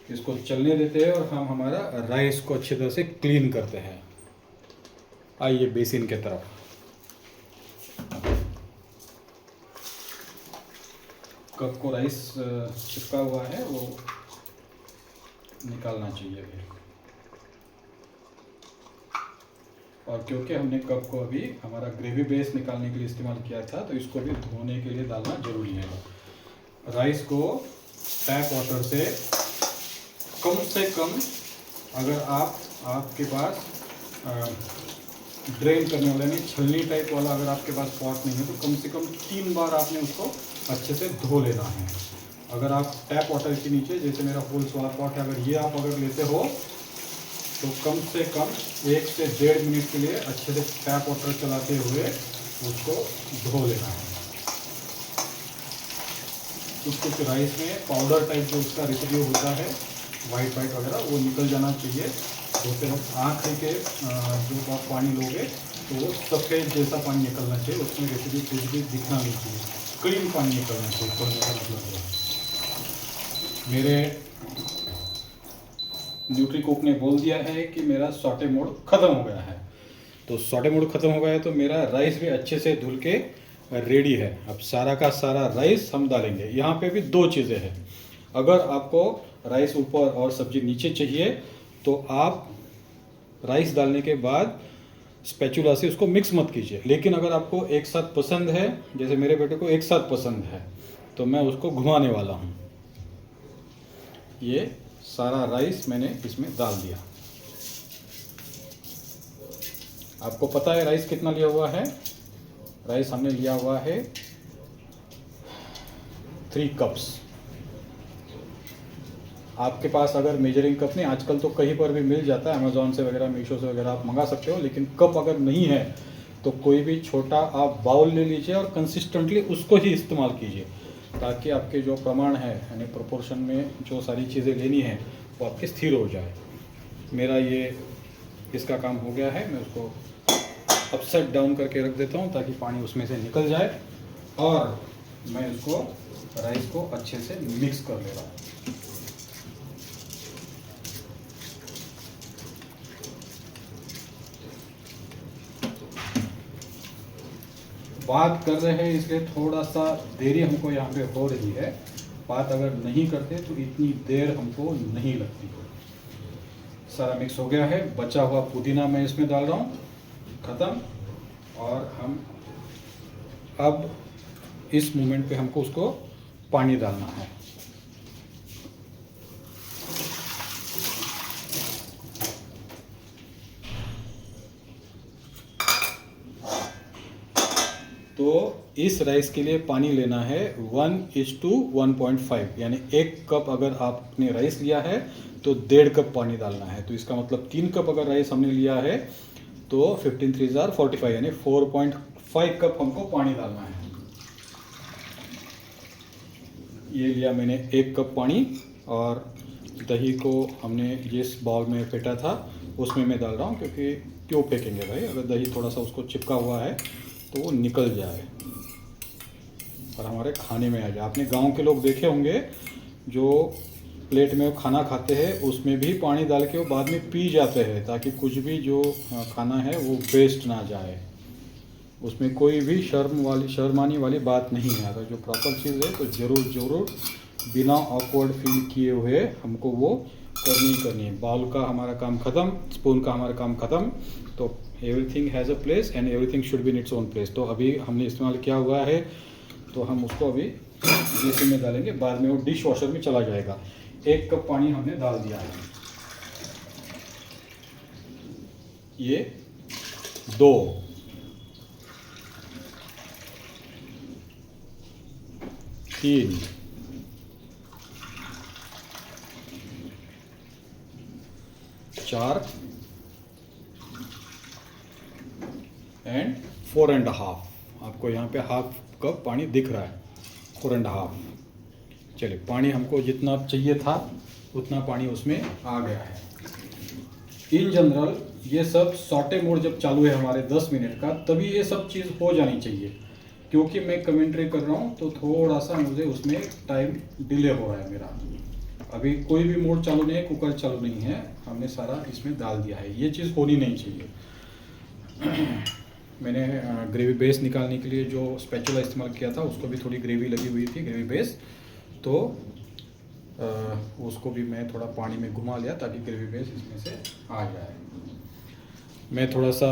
इसको चलने देते हैं और हम हमारा राइस को अच्छी तरह से क्लीन करते हैं। आइए बेसिन के तरफ। कप को राइस चिपका हुआ है वो निकालना चाहिए फिर। और क्योंकि हमने कप को अभी हमारा ग्रेवी बेस निकालने के लिए इस्तेमाल किया था, तो इसको भी धोने के लिए डालना जरूरी है। राइस को टैप वाटर से कम, अगर आपके पास ड्रेन करने वाला नहीं, छलनी टाइप वाला अगर आपके पास पॉट नहीं है, तो कम से कम 3 बार आपने उसको अच्छे से धो लेना है। अगर आप टैप वाटर के नीचे, जैसे मेरा होल्स वाला पॉट है, अगर ये आप लेते हो तो कम से कम 1 से 1.5 मिनट के लिए अच्छे से टैप वाटर चलाते हुए उसको धो लेना है। कुछ राइस में पाउडर टाइप जो उसका रेसिड्यू होता है, वाइट वगैरह, वो निकल जाना चाहिए। तो फिर आँख के जो आप पानी लोगे तो वो सफ़ेद जैसा पानी निकलना चाहिए, उसमें रेसिड्यू कुछ भी दिखना नहीं चाहिए, क्लीन पानी निकलना चाहिए। तो मेरा मतलब है, मेरे न्यूट्री कुक ने बोल दिया है कि मेरा सॉटे मोड ख़त्म हो गया है। तो सॉटे मोड ख़त्म हो गया है तो मेरा राइस भी अच्छे से धुल के रेडी है। अब सारा का सारा राइस हम डालेंगे। यहाँ पे भी 2 चीज़ें हैं। अगर आपको राइस ऊपर और सब्जी नीचे चाहिए तो आप राइस डालने के बाद स्पैचुला से उसको मिक्स मत कीजिए। लेकिन अगर आपको एक साथ पसंद है, जैसे मेरे बेटे को एक साथ पसंद है, तो मैं उसको घुमाने वाला हूँ। ये सारा राइस मैंने इसमें डाल दिया। आपको पता है राइस कितना लिया हुआ है? राइस हमने लिया हुआ है 3 कप्स। आपके पास अगर मेजरिंग कप नहीं, आजकल तो कहीं पर भी मिल जाता है, अमेज़ॉन से वगैरह, मीशो से वगैरह आप मंगा सकते हो। लेकिन कप अगर नहीं है तो कोई भी छोटा आप बाउल ले लीजिए और कंसिस्टेंटली उसको ही इस्तेमाल कीजिए, ताकि आपके जो प्रमाण है, यानी प्रोपोर्शन में जो सारी चीज़ें लेनी है वो आपके स्थिर हो जाए। मेरा ये इसका काम हो गया है। मैं उसको अपसाइड डाउन करके रख देता हूँ ताकि पानी उसमें से निकल जाए, और मैं उसको राइस को अच्छे से मिक्स कर ले रहा हूँ। बात कर रहे हैं इसलिए थोड़ा सा देरी हमको यहाँ पे हो रही है। बात अगर नहीं करते तो इतनी देर हमको नहीं लगती। सारा मिक्स हो गया है। बचा हुआ पुदीना मैं इसमें डाल रहा हूँ, ख़त्म। और हम अब इस मोमेंट पे हमको उसको पानी डालना है। तो इस राइस के लिए पानी लेना है 1:1.5, यानी 1 कप अगर आपने राइस लिया है तो 1.5 कप पानी डालना है। तो इसका मतलब 3 कप अगर राइस हमने लिया है तो 15 3 45, यानी 4.5 कप हमको पानी डालना है। ये लिया मैंने 1 कप पानी, और दही को हमने जिस बाउल में फेंटा था उसमें मैं डाल रहा हूँ, क्योंकि क्यों फेंकेंगे भाई, अगर दही थोड़ा सा उसको चिपका हुआ है तो वो निकल जाए और हमारे खाने में आ जाए। आपने गांव के लोग देखे होंगे जो प्लेट में वो खाना खाते हैं उसमें भी पानी डाल के वो बाद में पी जाते हैं, ताकि कुछ भी जो खाना है वो वेस्ट ना जाए। उसमें कोई भी शर्मानी वाली बात नहीं है। अगर जो प्रॉपर चीज़ है तो ज़रूर बिना ऑकवर्ड फील किए हुए हमको वो करनी है। बाउल का हमारा काम ख़त्म, स्पून का हमारा काम ख़त्म। तो everything has a place and everything should be in its own place. तो अभी हमने इस्तेमाल किया हुआ है तो हम उसको अभी बेसिन में डालेंगे, बाद में वो डिश वॉशर में चला जाएगा। 1 कप पानी हमने डाल दिया है। ये 2 3 4 एंड 4.5। आपको यहाँ पे हाफ कप पानी दिख रहा है, 4.5। चलिए, पानी हमको जितना चाहिए था उतना पानी उसमें आ गया है। इन जनरल ये सब सॉटे मोड जब चालू है हमारे 10 मिनट का, तभी ये सब चीज़ हो जानी चाहिए। क्योंकि मैं कमेंट्री कर रहा हूँ तो थोड़ा सा मुझे उसमें टाइम डिले हो रहा है मेरा। अभी कोई भी मोड चालू नहीं है, कुकर चालू नहीं है, हमने सारा इसमें डाल दिया है। ये चीज़ होनी नहीं चाहिए। मैंने ग्रेवी बेस निकालने के लिए जो स्पैचुला इस्तेमाल किया था उसको भी थोड़ी ग्रेवी लगी हुई थी, ग्रेवी बेस। तो उसको भी मैं थोड़ा पानी में घुमा लिया ताकि ग्रेवी बेस इसमें से आ जाए। मैं थोड़ा सा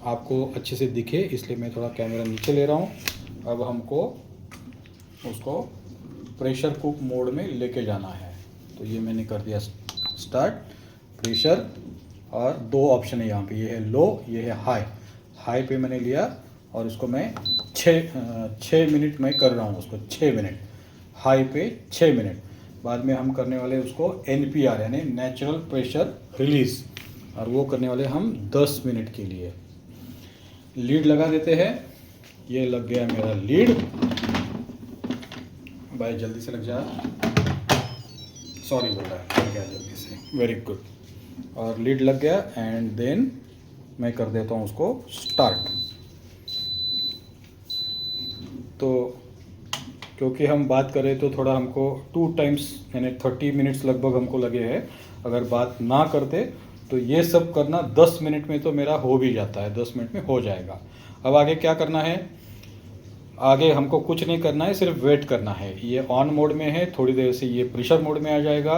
आपको अच्छे से दिखे इसलिए मैं थोड़ा कैमरा नीचे ले रहा हूँ। अब हमको उसको प्रेशर कुक मोड में लेके जाना है। तो ये मैंने कर दिया स्टार्ट, प्रेशर, और 2 ऑप्शन है यहाँ पे, ये है लो, ये है हाई। हाई पे मैंने लिया और उसको मैं 6 मिनट में कर रहा हूँ उसको, 6 मिनट हाई पे, 6 मिनट। बाद में हम करने वाले उसको NPR यानी नेचुरल प्रेशर रिलीज़, और वो करने वाले हम 10 मिनट के लिए। लीड लगा देते हैं। ये लग गया मेरा लीड। भाई जल्दी से लग जा, सॉरी बोल रहा है, लग गया जल्दी से, वेरी गुड। और लीड लग गया एंड देन मैं कर देता हूँ उसको स्टार्ट। तो क्योंकि हम बात करें तो थोड़ा हमको 2 टाइम्स यानी 30 मिनट्स लगभग हमको लगे हैं। अगर बात ना करते तो ये सब करना 10 मिनट में तो मेरा हो भी जाता है, 10 मिनट में हो जाएगा। अब आगे क्या करना है? आगे हमको कुछ नहीं करना है, सिर्फ वेट करना है। ये ऑन मोड में है, थोड़ी देर से ये प्रेशर मोड में आ जाएगा।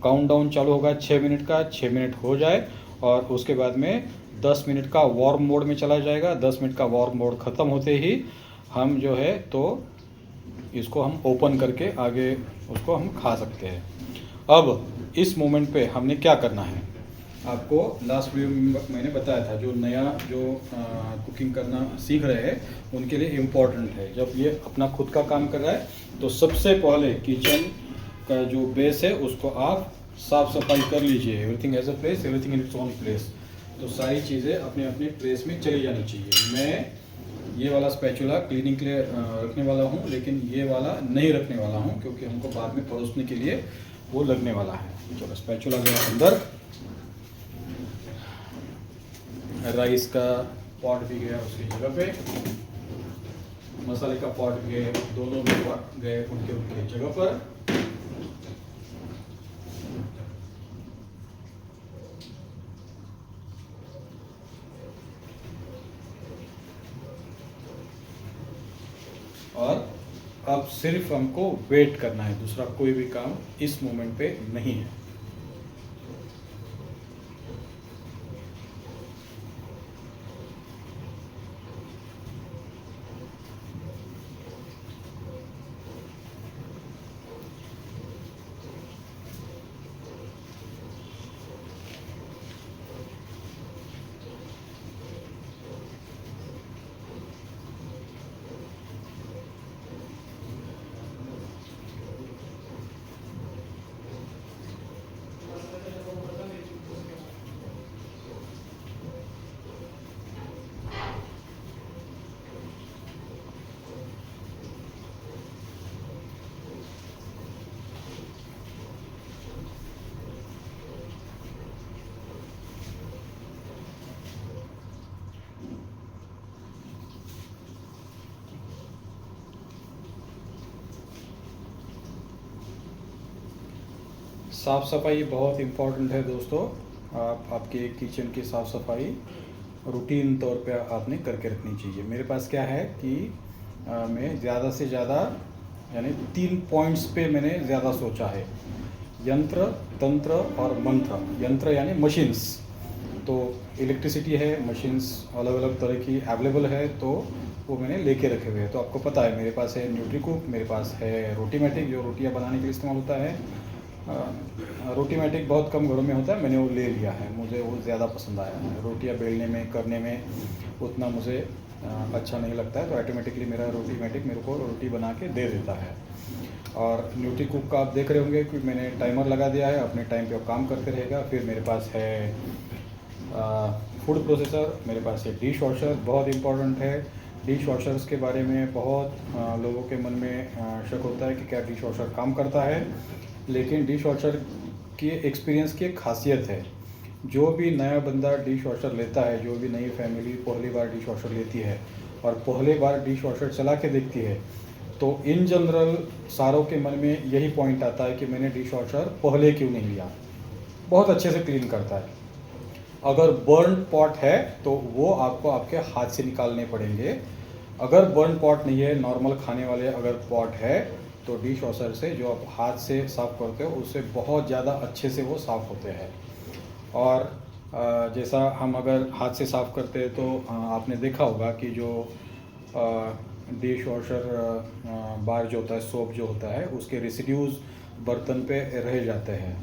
काउंटडाउन चालू होगा 6 मिनट का, 6 मिनट हो जाए और उसके बाद में 10 मिनट का वार्म मोड में चला जाएगा। 10 मिनट का वार्म मोड ख़त्म होते ही हम जो है तो इसको हम ओपन करके आगे उसको हम खा सकते हैं। अब इस मोमेंट पे हमने क्या करना है, आपको लास्ट वीडियो में मैंने बताया था, जो नया कुकिंग करना सीख रहे हैं उनके लिए इम्पॉर्टेंट है। जब ये अपना खुद का काम कर रहा है तो सबसे पहले किचन का जो बेस है उसको आप साफ़ सफाई कर लीजिए। Everything has a place, everything in its own place. तो सारी चीज़ें अपने अपने प्लेस में चली जानी चाहिए। मैं ये वाला स्पैचुला क्लीनिंग के लिए रखने वाला हूँ, लेकिन ये वाला नहीं रखने वाला हूँ क्योंकि हमको बाद में परोसने के लिए वो लगने वाला है। चलो, स्पैचुला गया अंदर, राइस का पॉट भी गया उसकी जगह पे, मसाले का पॉट गए, दोनों भी पॉट गए उनके उनके जगह पर। और अब सिर्फ हमको वेट करना है, दूसरा कोई भी काम इस मोमेंट पे नहीं है। साफ़ सफाई बहुत इम्पोर्टेंट है दोस्तों। आप आपके किचन की साफ़ सफाई रूटीन तौर पे आपने करके रखनी चाहिए। मेरे पास क्या है कि मैं ज़्यादा से ज़्यादा यानी 3 पॉइंट्स पे मैंने ज़्यादा सोचा है। यंत्र, तंत्र और मंत्र। यंत्र यानी मशीन्स, तो इलेक्ट्रिसिटी है, मशीन्स अलग अलग तरह की अवेलेबल है, तो वो मैंने लेके रखे हुए हैं। तो आपको पता है मेरे पास है न्यूट्रीकुक, मेरे पास है रोटीमेटिक जो रोटियां बनाने के लिए इस्तेमाल होता है। रोटीमेटिक बहुत कम घरों में होता है, मैंने वो ले लिया है, मुझे वो ज़्यादा पसंद आया है। रोटियां बेलने में करने में उतना मुझे अच्छा नहीं लगता है, तो ऑटोमेटिकली मेरा रोटीमेटिक मेरे को रोटी बना के दे देता है। और न्यूट्रीकुक का आप देख रहे होंगे कि मैंने टाइमर लगा दिया है, अपने टाइम पे वो काम करते रहेगा। फिर मेरे पास है फूड प्रोसेसर, मेरे पास है डिश वॉशर, बहुत इंपॉर्टेंट है। डिश वॉशर्स के बारे में बहुत लोगों के मन में शक होता है कि क्या डिश वॉशर काम करता है, लेकिन डिश वॉशर की एक्सपीरियंस की एक खासियत है। जो भी नया बंदा डिश वॉशर लेता है, जो भी नई फैमिली पहली बार डिश वॉशर लेती है और पहली बार डिश वॉशर चला के देखती है, तो इन जनरल सारों के मन में यही पॉइंट आता है कि मैंने डिश वॉशर पहले क्यों नहीं लिया। बहुत अच्छे से क्लीन करता है। अगर बर्न पॉट है तो वो आपको आपके हाथ से निकालने पड़ेंगे। अगर बर्न पॉट नहीं है, नॉर्मल खाने वाले अगर पॉट है, तो डिश वॉशर से जो आप हाथ से साफ़ करते हो उससे बहुत ज़्यादा अच्छे से वो साफ़ होते हैं। और जैसा हम अगर हाथ से साफ़ करते हैं तो आपने देखा होगा कि जो डिश वॉशर बार जो होता है, सोप जो होता है, उसके रेसिड्यूज़ बर्तन पे रह जाते हैं।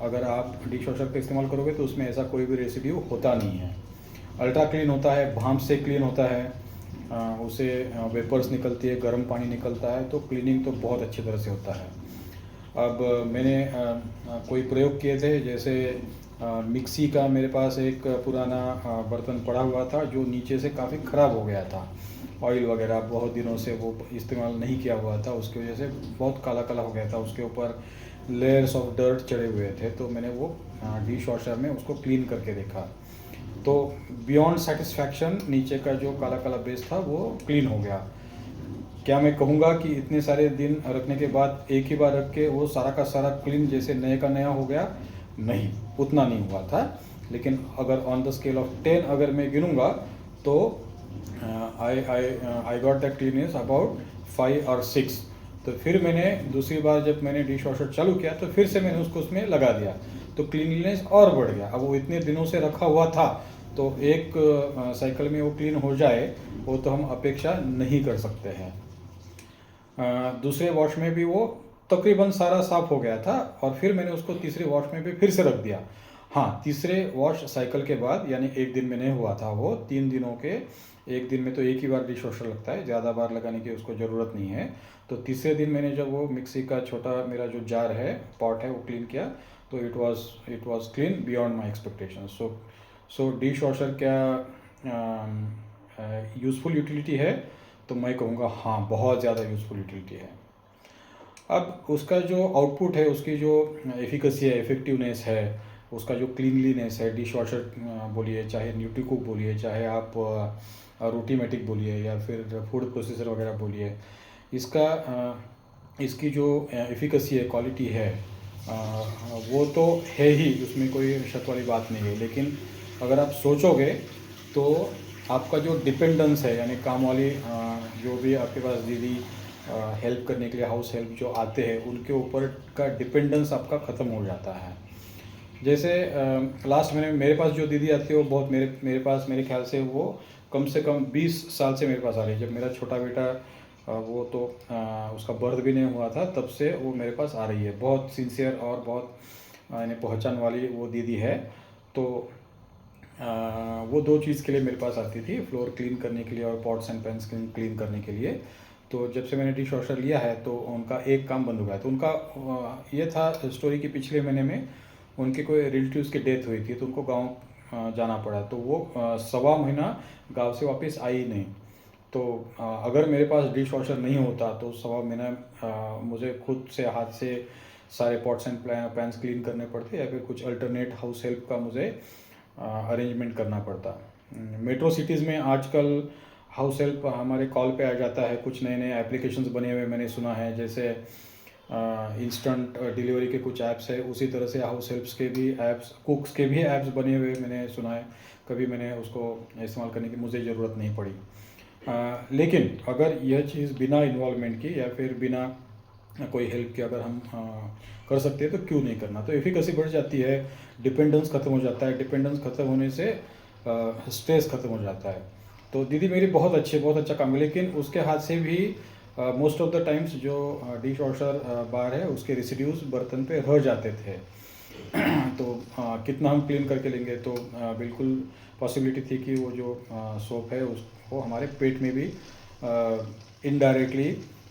अगर आप डिश वॉशर का इस्तेमाल करोगे तो उसमें ऐसा कोई भी रेसिड्यू होता नहीं है। अल्ट्रा क्लीन होता है, भाप से क्लीन होता है, उसे वेपर्स निकलती है, गर्म पानी निकलता है, तो क्लीनिंग तो बहुत अच्छी तरह से होता है। अब मैंने कोई प्रयोग किए थे, जैसे मिक्सी का मेरे पास एक पुराना बर्तन पड़ा हुआ था जो नीचे से काफ़ी ख़राब हो गया था। ऑयल वगैरह बहुत दिनों से वो इस्तेमाल नहीं किया हुआ था, उसकी वजह से बहुत काला काला हो गया था, उसके ऊपर लेयर्स ऑफ डर्ट चढ़े हुए थे। तो मैंने वो डिश वॉशर में उसको क्लीन करके देखा, तो बियॉन्ड सेटिस्फैक्शन नीचे का जो काला काला बेस था वो क्लीन हो गया। क्या मैं कहूँगा कि इतने सारे दिन रखने के बाद एक ही बार रख के वो सारा का सारा क्लीन जैसे नए का नया हो गया? नहीं, उतना नहीं हुआ था। लेकिन अगर ऑन द स्केल ऑफ 10 अगर मैं गिनूँगा तो I got that cleanness about 5 और 6। तो फिर मैंने दूसरी बार जब मैंने डिश वॉशर चालू किया तो फिर से मैंने उसको उसमें लगा दिया, तो क्लीनलीनेस और बढ़ गया। अब वो इतने दिनों से रखा हुआ था, तो एक साइकिल में वो क्लीन हो जाए वो तो हम अपेक्षा नहीं कर सकते हैं। दूसरे वॉश में भी वो तकरीबन सारा साफ़ हो गया था और फिर मैंने उसको तीसरे वॉश में भी फिर से रख दिया। हाँ, तीसरे वॉश साइकिल के बाद, यानी एक दिन में नहीं हुआ था वो, 3 दिनों के एक दिन में तो एक ही बार डिश वॉशर लगता है, ज़्यादा बार लगाने की उसको ज़रूरत नहीं है। तो तीसरे दिन मैंने जब वो मिक्सी का छोटा मेरा जो जार है, पॉट है, वो क्लीन किया, तो it was clean beyond my expectation. So dish washer क्या यूज़फुल यूटिलिटी है? तो मैं कहूँगा हाँ, बहुत ज़्यादा यूज़फुल यूटिलिटी है। अब उसका जो आउटपुट है, उसकी जो एफिकेसी है, इफ़ेक्टिवनेस है, उसका जो क्लीनलीनेस है, डिश वॉशर बोलिए, चाहे न्यूट्रीकुक बोलिए, चाहे आप रोटीमेटिक बोलिए, या फिर फूड प्रोसेसर वगैरह बोलिए, इसकी जो एफिकेसी है, क्वालिटी है, वो तो है ही, उसमें कोई शक वाली बात नहीं है। लेकिन अगर आप सोचोगे तो आपका जो डिपेंडेंस है, यानी काम वाली जो भी आपके पास दीदी हेल्प करने के लिए, हाउस हेल्प जो आते हैं, उनके ऊपर का डिपेंडेंस आपका ख़त्म हो जाता है। जैसे लास्ट महीने मेरे पास जो दीदी आती है वो बहुत मेरे पास, मेरे ख्याल से वो कम से कम 20 साल से मेरे पास आ रही है। जब मेरा छोटा बेटा वो तो उसका बर्थ भी नहीं हुआ था, तब से वो मेरे पास आ रही है। बहुत सिंसियर और बहुत यानी पहचान वाली वो दीदी है। तो वो 2 चीज़ के लिए मेरे पास आती थी, फ्लोर क्लीन करने के लिए और पॉट्स एंड पैन्स क्लीन करने के लिए। तो जब से मैंने डिश वॉशर लिया है तो उनका एक काम बंद हो गया। तो उनका ये था स्टोरी कि पिछले महीने में उनके कोई रिलेटिव्स की डेथ हुई थी, तो उनको गांव जाना पड़ा, तो वो 1.25 महीना गांव से वापस आई ही नहीं। तो अगर मेरे पास डिश वॉशर नहीं होता तो 1.25 महीना मुझे खुद से हाथ से सारे पॉट्स एंड पैन्स क्लीन करने पड़ते, या फिर कुछ अल्टरनेट हाउस हेल्प का मुझे अरेंजमेंट करना पड़ता। मेट्रो सिटीज़ में आजकल हाउस हेल्प हमारे कॉल पे आ जाता है, कुछ नए नए एप्लीकेशंस बने हुए मैंने सुना है, जैसे इंस्टेंट डिलीवरी के कुछ ऐप्स है, उसी तरह से हाउस हेल्प्स के भी ऐप्स, कुक्स के भी ऐप्स बने हुए मैंने सुना है। कभी मैंने उसको इस्तेमाल करने की मुझे ज़रूरत नहीं पड़ी। लेकिन अगर यह चीज़ बिना इन्वॉल्वमेंट की या फिर बिना कोई हेल्प के अगर हम कर सकते हैं तो क्यों नहीं करना। तो एफिकेसी बढ़ जाती है, डिपेंडेंस ख़त्म हो जाता है, डिपेंडेंस ख़त्म होने से स्ट्रेस ख़त्म हो जाता है। तो दीदी मेरी बहुत अच्छा काम है, लेकिन उसके हाथ से भी मोस्ट ऑफ द टाइम्स जो डिश वॉशर बार है उसके रेसिड्यूज बर्तन पे रह जाते थे। तो कितना हम क्लीन करके लेंगे, तो बिल्कुल पॉसिबिलिटी थी कि वो जो सोप है उसको हमारे पेट में भी इनडायरेक्टली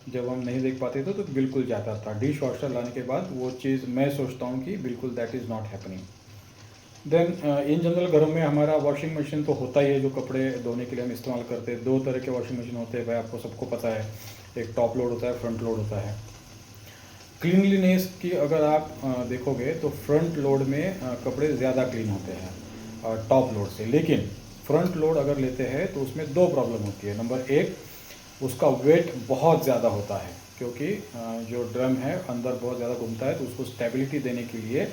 जब हम नहीं देख पाते थे तो बिल्कुल जाता था। डिश वॉशर लाने के बाद वो चीज़ मैं सोचता हूँ कि बिल्कुल that is not happening. Then in general घरों में हमारा वॉशिंग मशीन तो होता ही है, जो कपड़े धोने के लिए हम इस्तेमाल करते हैं। दो तरह के वॉशिंग मशीन होते हैं भाई, आपको सबको पता है। एक टॉप लोड होता है, फ्रंट लोड होता है। क्लीनलीनेस की अगर आप देखोगे तो फ्रंट लोड में कपड़े ज़्यादा क्लीन होते हैं टॉप लोड से। लेकिन फ्रंट लोड अगर लेते हैं तो उसमें दो प्रॉब्लम होती है। नंबर एक, उसका वेट बहुत ज़्यादा होता है, क्योंकि जो ड्रम है अंदर बहुत ज़्यादा घूमता है, तो उसको स्टेबिलिटी देने के लिए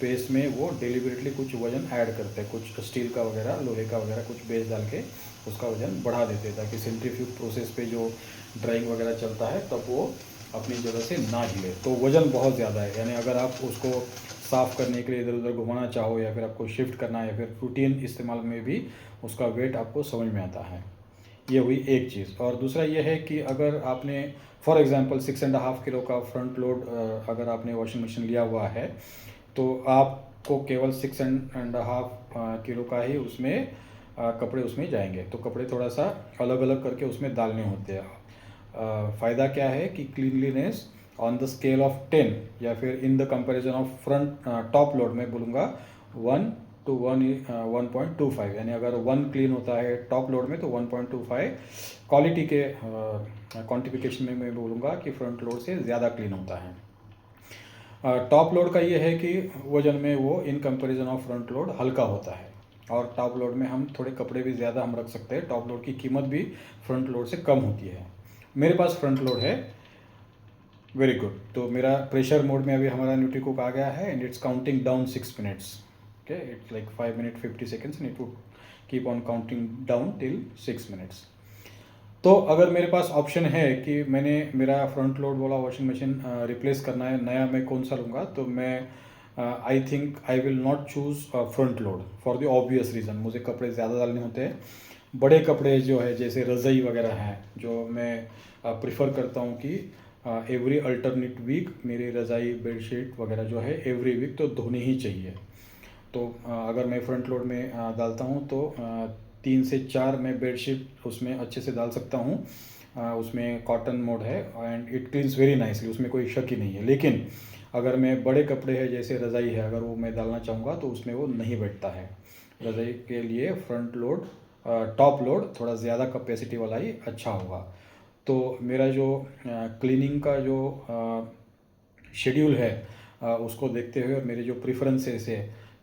बेस में वो डेलिबरेटली कुछ वजन ऐड करते हैं, कुछ स्टील का वगैरह, लोहे का वगैरह कुछ बेस डाल के उसका वजन बढ़ा देते हैं, ताकि सेंट्रीफ्यूज प्रोसेस पे जो ड्राइंग वगैरह चलता है तब वो अपनी जगह से ना हिले। तो वज़न बहुत ज़्यादा है, यानी अगर आप उसको साफ़ करने के लिए इधर उधर घुमाना चाहो या फिर आपको शिफ्ट करना है या फिर रूटीन इस्तेमाल में भी उसका वेट आपको समझ में आता है। ये हुई एक चीज़। और दूसरा ये है कि अगर आपने फॉर एग्ज़ाम्पल 6.5 किलो का फ्रंट लोड अगर आपने वॉशिंग मशीन लिया हुआ है, तो आपको केवल 6.5 किलो का ही उसमें कपड़े उसमें जाएंगे। तो कपड़े थोड़ा सा अलग अलग करके उसमें डालने होते हैं। फ़ायदा क्या है कि cleanliness on the scale of 10 या फिर in the comparison of front top load में बोलूँगा 1 to 1.25, यानी अगर 1 क्लीन होता है टॉप लोड में तो 1.25 क्वालिटी के क्वान्टिफिकेशन में मैं बोलूँगा कि फ्रंट लोड से ज़्यादा क्लीन होता है। टॉप लोड का ये है कि वजन में वो in comparison of front load हल्का होता है, और टॉप लोड में हम थोड़े कपड़े भी ज़्यादा हम रख सकते हैं। टॉप लोड की कीमत भी फ्रंट लोड से कम होती है। मेरे पास फ्रंट लोड है, वेरी गुड। तो मेरा प्रेशर मोड में अभी हमारा न्यूट्रीकुक आ गया है and it's counting down 6 minutes. Okay, it's like 5 minute 50 seconds and it would keep on counting down till 6 minutes. तो अगर मेरे पास ऑप्शन है कि मैंने मेरा फ्रंट लोड वाला वॉशिंग मशीन रिप्लेस करना है, नया मैं कौन सा लूँगा, तो मैं I think I will not choose front load for the obvious reason. मुझे कपड़े ज़्यादा डालने होते हैं। बड़े कपड़े जो है जैसे रज़ाई वगैरह हैं, जो मैं प्रिफ़र करता हूँ कि एवरी अल्टरनेट वीक मेरी रज़ाई बेडशीट वगैरह जो है एवरी वीक तो धोनी ही चाहिए। तो अगर मैं फ्रंट लोड में डालता हूँ तो 3 से 4 मैं बेडशीट उसमें अच्छे से डाल सकता हूँ। उसमें कॉटन मोड है and it cleans very nicely, उसमें कोई शक ही नहीं है। लेकिन अगर मैं बड़े कपड़े हैं जैसे रज़ाई है, अगर वो मैं डालना चाहूँगा तो उसमें वो नहीं बैठता है। रज़ाई के लिए फ्रंट लोड टॉप लोड थोड़ा ज़्यादा कैपेसिटी वाला ही अच्छा होगा। तो मेरा जो क्लीनिंग का जो शेड्यूल है उसको देखते हुए और मेरे जो प्रेफरेंसेस है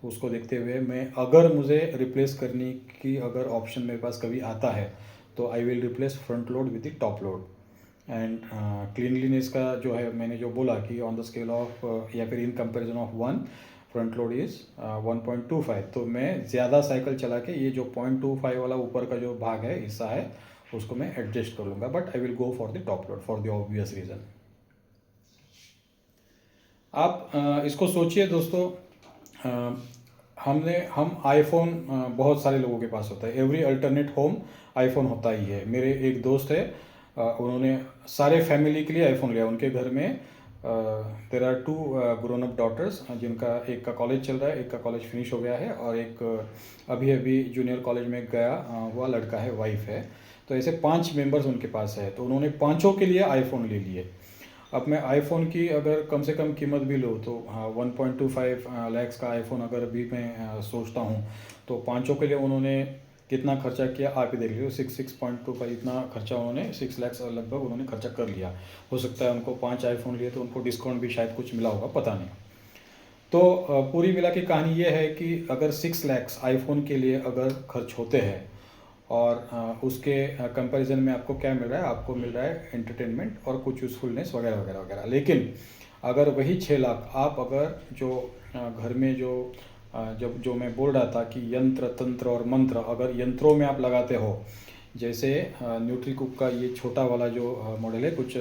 उसको देखते हुए, मैं अगर मुझे रिप्लेस करने की अगर ऑप्शन मेरे पास कभी आता है तो I will replace front load with the top load. And cleanliness का जो है मैंने जो बोला कि ऑन द स्केल ऑफ या फिर in comparison of 1 front load is 1.25, तो मैं ज़्यादा साइकिल चला के ये जो 0.25 वाला ऊपर का जो भाग है हिस्सा है उसको मैं एडजस्ट कर लूँगा, but I will go for the top load for the obvious reason. आप इसको सोचिए दोस्तों, हम आईफोन बहुत सारे लोगों के पास होता है। एवरी अल्टरनेट होम आईफोन होता ही है। मेरे एक दोस्त है, उन्होंने सारे फैमिली के लिए आईफोन लिया। उनके घर में there are 2 grown up daughters, जिनका एक का कॉलेज चल रहा है, एक का कॉलेज फिनिश हो गया है, और एक अभी अभी जूनियर कॉलेज में गया हुआ लड़का है, वाइफ है। तो ऐसे 5 मेंबर्स उनके पास है। तो उन्होंने पाँचों के लिए आईफोन ले लिए। अब मैं आईफोन की अगर कम से कम कीमत भी लूँ तो 1.25 लैक्स का आईफोन अगर भी मैं सोचता हूँ, तो पाँचों के लिए उन्होंने कितना खर्चा किया आप ही देख लीजिए। 6.25 इतना खर्चा उन्होंने 6 लैक्स लगभग उन्होंने खर्चा कर लिया। हो सकता है उनको 5 आईफोन लिए तो उनको डिस्काउंट भी शायद कुछ मिला होगा, पता नहीं। तो पूरी मिला के कहानी ये है कि अगर 6 लैक्स आईफोन के लिए अगर खर्च होते हैं और उसके कंपैरिजन में आपको क्या मिल रहा है, आपको मिल रहा है एंटरटेनमेंट और कुछ यूज़फुलनेस वगैरह वगैरह वगैरह। लेकिन अगर वही 6 लाख आप अगर जो घर में जो जब जो मैं बोल रहा था कि यंत्र तंत्र और मंत्र अगर यंत्रों में आप लगाते हो, जैसे न्यूट्री कुक का ये छोटा वाला जो मॉडल है कुछ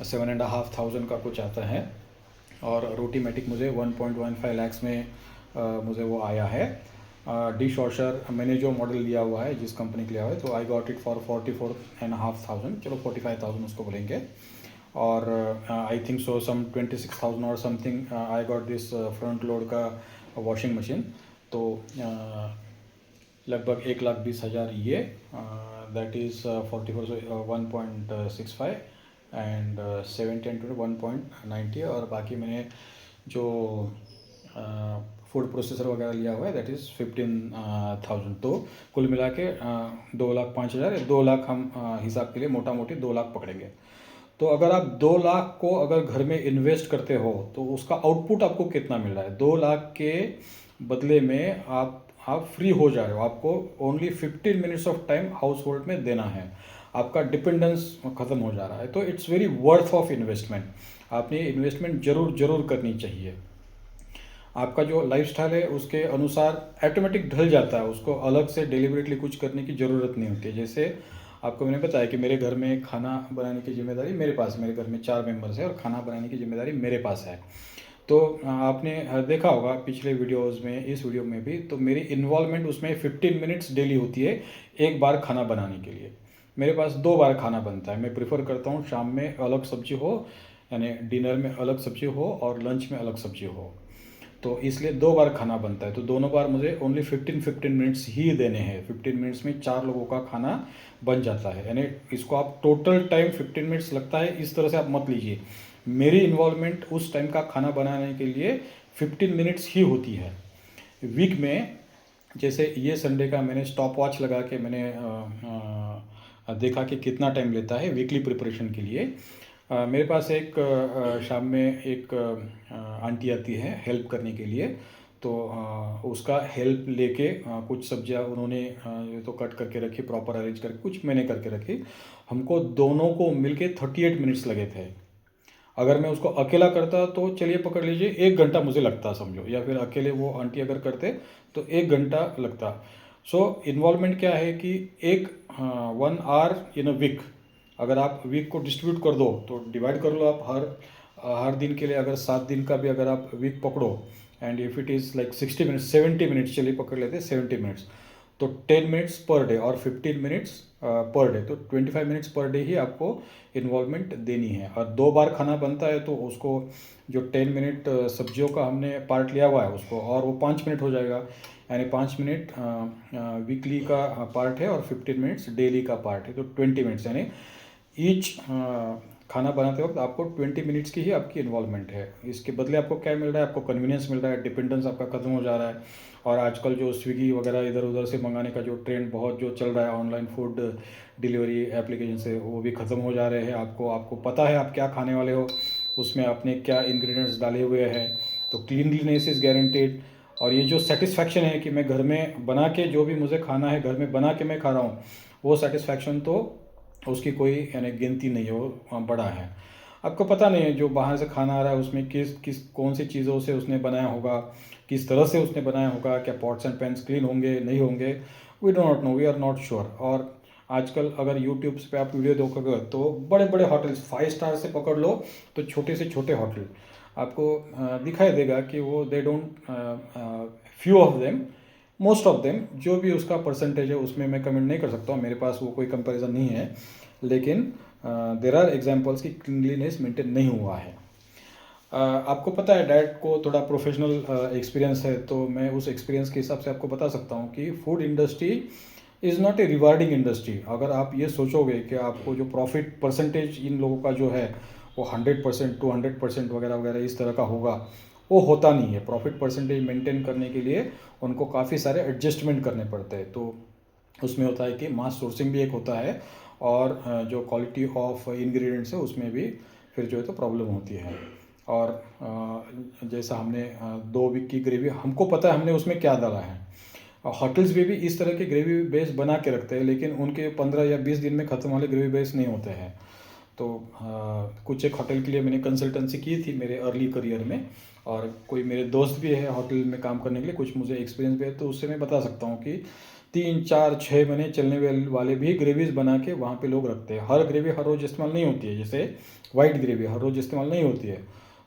7,500 का कुछ आता है, और रोटीमेटिक मुझे 1.15 lakhs में मुझे वो आया है। डिश वॉशर मैंने जो मॉडल लिया हुआ है जिस कंपनी का लिया हुआ है, तो आई गॉट इट फॉर 44,500, चलो 45,000 उसको बोलेंगे। और आई थिंक सो सम 26,000 और something I got this front load का वॉशिंग मशीन। तो लगभग 1,20,000 ये, दैट इज़ 44 1.65 एंड 70 एंड 1.90, और बाकी मैंने जो फूड प्रोसेसर वगैरह लिया हुआ है दैट इज़ 15,000। तो कुल मिला के 2,05,000, 2 लाख हम हिसाब के लिए मोटा मोटी 2 लाख पकड़ेंगे। तो अगर आप 2 लाख को अगर घर में इन्वेस्ट करते हो तो उसका आउटपुट आपको कितना मिल रहा है? 2 लाख के बदले में आप फ्री हो जा रहे हो, आपको only 15 minutes of time house hold में देना है, आपका डिपेंडेंस ख़त्म हो जा रहा है। तो it's very worth of investment, आपने इन्वेस्टमेंट ज़रूर करनी चाहिए। आपका जो लाइफस्टाइल है उसके अनुसार ऑटोमेटिक ढल जाता है, उसको अलग से डेलिबरेटली कुछ करने की ज़रूरत नहीं होती है। जैसे आपको मैंने बताया कि मेरे घर में खाना बनाने की जिम्मेदारी मेरे पास, मेरे घर में 4 मेंबर्स हैं और खाना बनाने की जिम्मेदारी मेरे पास है। तो आपने देखा होगा पिछले वीडियोस में, इस वीडियो में भी, तो मेरी इन्वॉल्वमेंट उसमें 15 मिनट्स डेली होती है एक बार खाना बनाने के लिए। मेरे पास 2 बार खाना बनता है, मैं प्रेफर करता हूँ शाम में अलग सब्जी हो, यानी डिनर में अलग सब्जी हो और लंच में अलग सब्जी हो, तो इसलिए 2 बार खाना बनता है। तो दोनों बार मुझे ओनली 15 मिनट्स ही देने हैं। 15 मिनट्स में 4 लोगों का खाना बन जाता है, यानी इसको आप टोटल टाइम 15 मिनट्स लगता है इस तरह से आप मत लीजिए। मेरी इन्वॉल्वमेंट उस टाइम का खाना बनाने के लिए 15 मिनट्स ही होती है। वीक में जैसे ये संडे का मैंने स्टॉप वॉच लगा के मैंने देखा कि कितना टाइम लेता है वीकली प्रिपरेशन के लिए। मेरे पास एक शाम में एक आंटी आती है हेल्प करने के लिए, तो उसका हेल्प लेके कुछ सब्जियां उन्होंने ये तो कट करके रखी, प्रॉपर अरेंज करके, कुछ मैंने करके रखी। हमको दोनों को मिलके 38 मिनट्स लगे थे। अगर मैं उसको अकेला करता तो चलिए पकड़ लीजिए 1 घंटा मुझे लगता समझो, या फिर अकेले वो आंटी अगर करते तो 1 घंटा लगता। सो इन्वॉल्वमेंट क्या है कि 1 आवर इन अ वीक, अगर आप वीक को डिस्ट्रीब्यूट कर दो तो डिवाइड कर लो आप, हर दिन के लिए अगर 7 दिन का भी अगर आप वीक पकड़ो, and if it is like 60 minutes, 70 minutes चलिए पकड़ लेते हैं 70 मिनट्स, तो 10 मिनट्स पर डे और 15 मिनट्स पर डे, तो 25 मिनट्स पर डे ही आपको इन्वॉल्वमेंट देनी है। और 2 बार खाना बनता है तो उसको जो 10 मिनट सब्जियों का हमने पार्ट लिया हुआ है उसको, और वो 5 मिनट हो जाएगा, यानी 5 मिनट वीकली का पार्ट है और 15 मिनट्स डेली का पार्ट है, तो 20 मिनट्स, यानी ईच खाना बनाते वक्त आपको 20 मिनट्स की ही आपकी इन्वॉल्वमेंट है। इसके बदले आपको क्या मिल रहा है? आपको कन्वीनियंस मिल रहा है, डिपेंडेंस आपका खत्म हो जा रहा है। और आजकल जो स्विगी वगैरह इधर उधर से मंगाने का जो ट्रेंड बहुत जो चल रहा है, ऑनलाइन फूड डिलीवरी एप्लीकेशन से, वो भी ख़त्म हो जा रहे हैं। आपको पता है आप क्या खाने वाले हो, उसमें आपने क्या इंग्रेडिएंट्स डाले हुए हैं, तो क्लीनलीनेस इज़ गारंटेड। और ये जो सेटिस्फैक्शन है कि मैं घर में बना के जो भी मुझे खाना है घर में बना के मैं खा रहा हूँ, वो सेटिस्फैक्शन तो उसकी कोई यानी गिनती नहीं है, वो बड़ा है। आपको पता नहीं है जो बाहर से खाना आ रहा है उसमें किस कौन सी चीज़ों से उसने बनाया होगा, किस तरह से उसने बनाया होगा, क्या पॉट्स एंड पैन्स क्लीन होंगे नहीं होंगे, we do not know, we are not sure. और आजकल अगर यूट्यूब पे आप वीडियो देखोगे तो बड़े बड़े होटल्स 5 स्टार से पकड़ लो तो छोटे से छोटे होटल आपको दिखाई देगा कि वो they don't, few of them, most of them, जो भी उसका परसेंटेज है उसमें मैं कमेंट नहीं कर सकता हूँ, मेरे पास वो कोई कंपैरिजन नहीं है, लेकिन देर आर एग्जाम्पल्स की क्लीनलीनेस मेंटेन नहीं हुआ है। आपको पता है डैड को थोड़ा प्रोफेशनल एक्सपीरियंस है, तो मैं उस एक्सपीरियंस के हिसाब से आपको बता सकता हूँ कि food industry is not a rewarding industry. अगर आप ये सोचोगे कि आपको जो प्रॉफिट परसेंटेज इन लोगों का जो है वो 100%, 200% वगैरह वगैरह इस तरह का होगा, वो होता नहीं है। प्रॉफिट परसेंटेज मेंटेन करने के लिए उनको काफ़ी सारे एडजस्टमेंट करने पड़ते हैं। तो उसमें होता है कि मास सोर्सिंग भी एक होता है, और जो क्वालिटी ऑफ इंग्रेडिएंट्स है उसमें भी फिर जो है तो प्रॉब्लम होती है। और जैसा हमने 2 वीक की ग्रेवी, हमको पता है हमने उसमें क्या डाला है, होटल्स में भी इस तरह के ग्रेवी बेस बना के रखते हैं, लेकिन उनके 15 या 20 दिन में ख़त्म वाले ग्रेवी बेस नहीं होते हैं। तो कुछ एक होटल के लिए मैंने कंसल्टेंसी की थी मेरे अर्ली करियर में, और कोई मेरे दोस्त भी है होटल में काम करने के लिए, कुछ मुझे एक्सपीरियंस भी है, तो उससे मैं बता सकता हूँ कि 3 4 6 महीने चलने वाले भी ग्रेवीज बना के वहाँ पे लोग रखते हैं। हर ग्रेवी हर रोज़ इस्तेमाल नहीं होती है, जैसे वाइट ग्रेवी हर रोज़ इस्तेमाल नहीं होती है।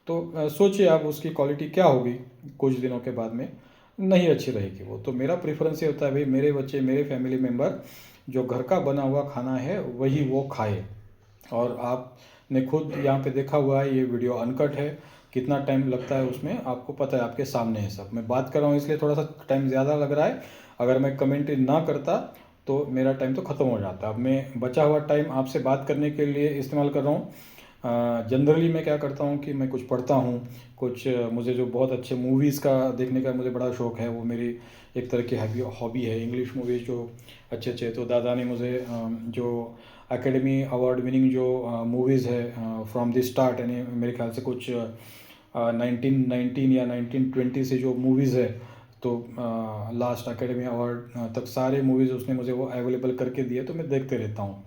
तो सोचिए आप उसकी क्वालिटी क्या होगी, कुछ दिनों के बाद में नहीं अच्छी रहेगी वो। तो मेरा प्रेफरेंस ये होता है भाई, मेरे बच्चे, मेरे फैमिली मेम्बर जो घर का बना हुआ खाना है वही वो खाए। और आपने खुद यहाँ पे देखा हुआ है, ये वीडियो अनकट है, कितना टाइम लगता है उसमें आपको पता है, आपके सामने है सब। मैं बात कर रहा हूँ इसलिए थोड़ा सा टाइम ज़्यादा लग रहा है। अगर मैं कमेंट्री ना करता तो मेरा टाइम तो ख़त्म हो जाता। अब मैं बचा हुआ टाइम आपसे बात करने के लिए इस्तेमाल कर रहा हूँ। जनरली मैं क्या करता हूँ कि मैं कुछ पढ़ता हूँ, कुछ मुझे जो बहुत अच्छे मूवीज़ का देखने का मुझे बड़ा शौक़ है, वो मेरी एक तरह की हॉबी है। इंग्लिश मूवीज़ जो अच्छे अच्छे, तो दादा ने मुझे जो एकेडमी अवार्ड विनिंग जो मूवीज़ है फ्रॉम द स्टार्ट, यानी मेरे ख्याल से कुछ 1919 या 1920 से जो मूवीज़ है, तो लास्ट एकेडमी अवार्ड तक सारे मूवीज़ उसने मुझे वो अवेलेबल करके दिए। तो मैं देखते रहता हूँ,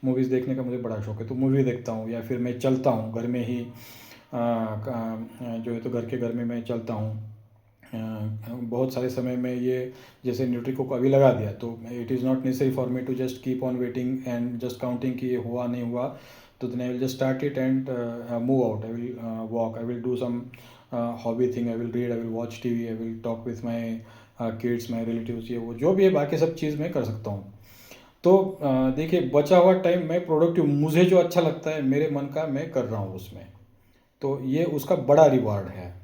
मूवीज़ देखने का मुझे बड़ा शौक़ है। तो मूवी देखता हूँ, या फिर मैं चलता हूँ घर में ही, जो है तो घर में मैं चलता हूँ। बहुत सारे समय में ये, जैसे न्यूट्रिको को अभी लगा दिया, तो it is not necessary for me to just keep on waiting and just counting कि ये हुआ नहीं हुआ। तो then I will just start it and move out. I will walk, I will do some hobby thing, I will read, I will watch TV, I will talk with my kids, my relatives, ये वो जो भी है, बाकी सब चीज़ मैं कर सकता हूँ। तो देखिए, बचा हुआ टाइम मैं प्रोडक्टिव, मुझे जो अच्छा लगता है मेरे मन का मैं कर रहा हूँ उसमें, तो ये उसका बड़ा रिवार्ड है।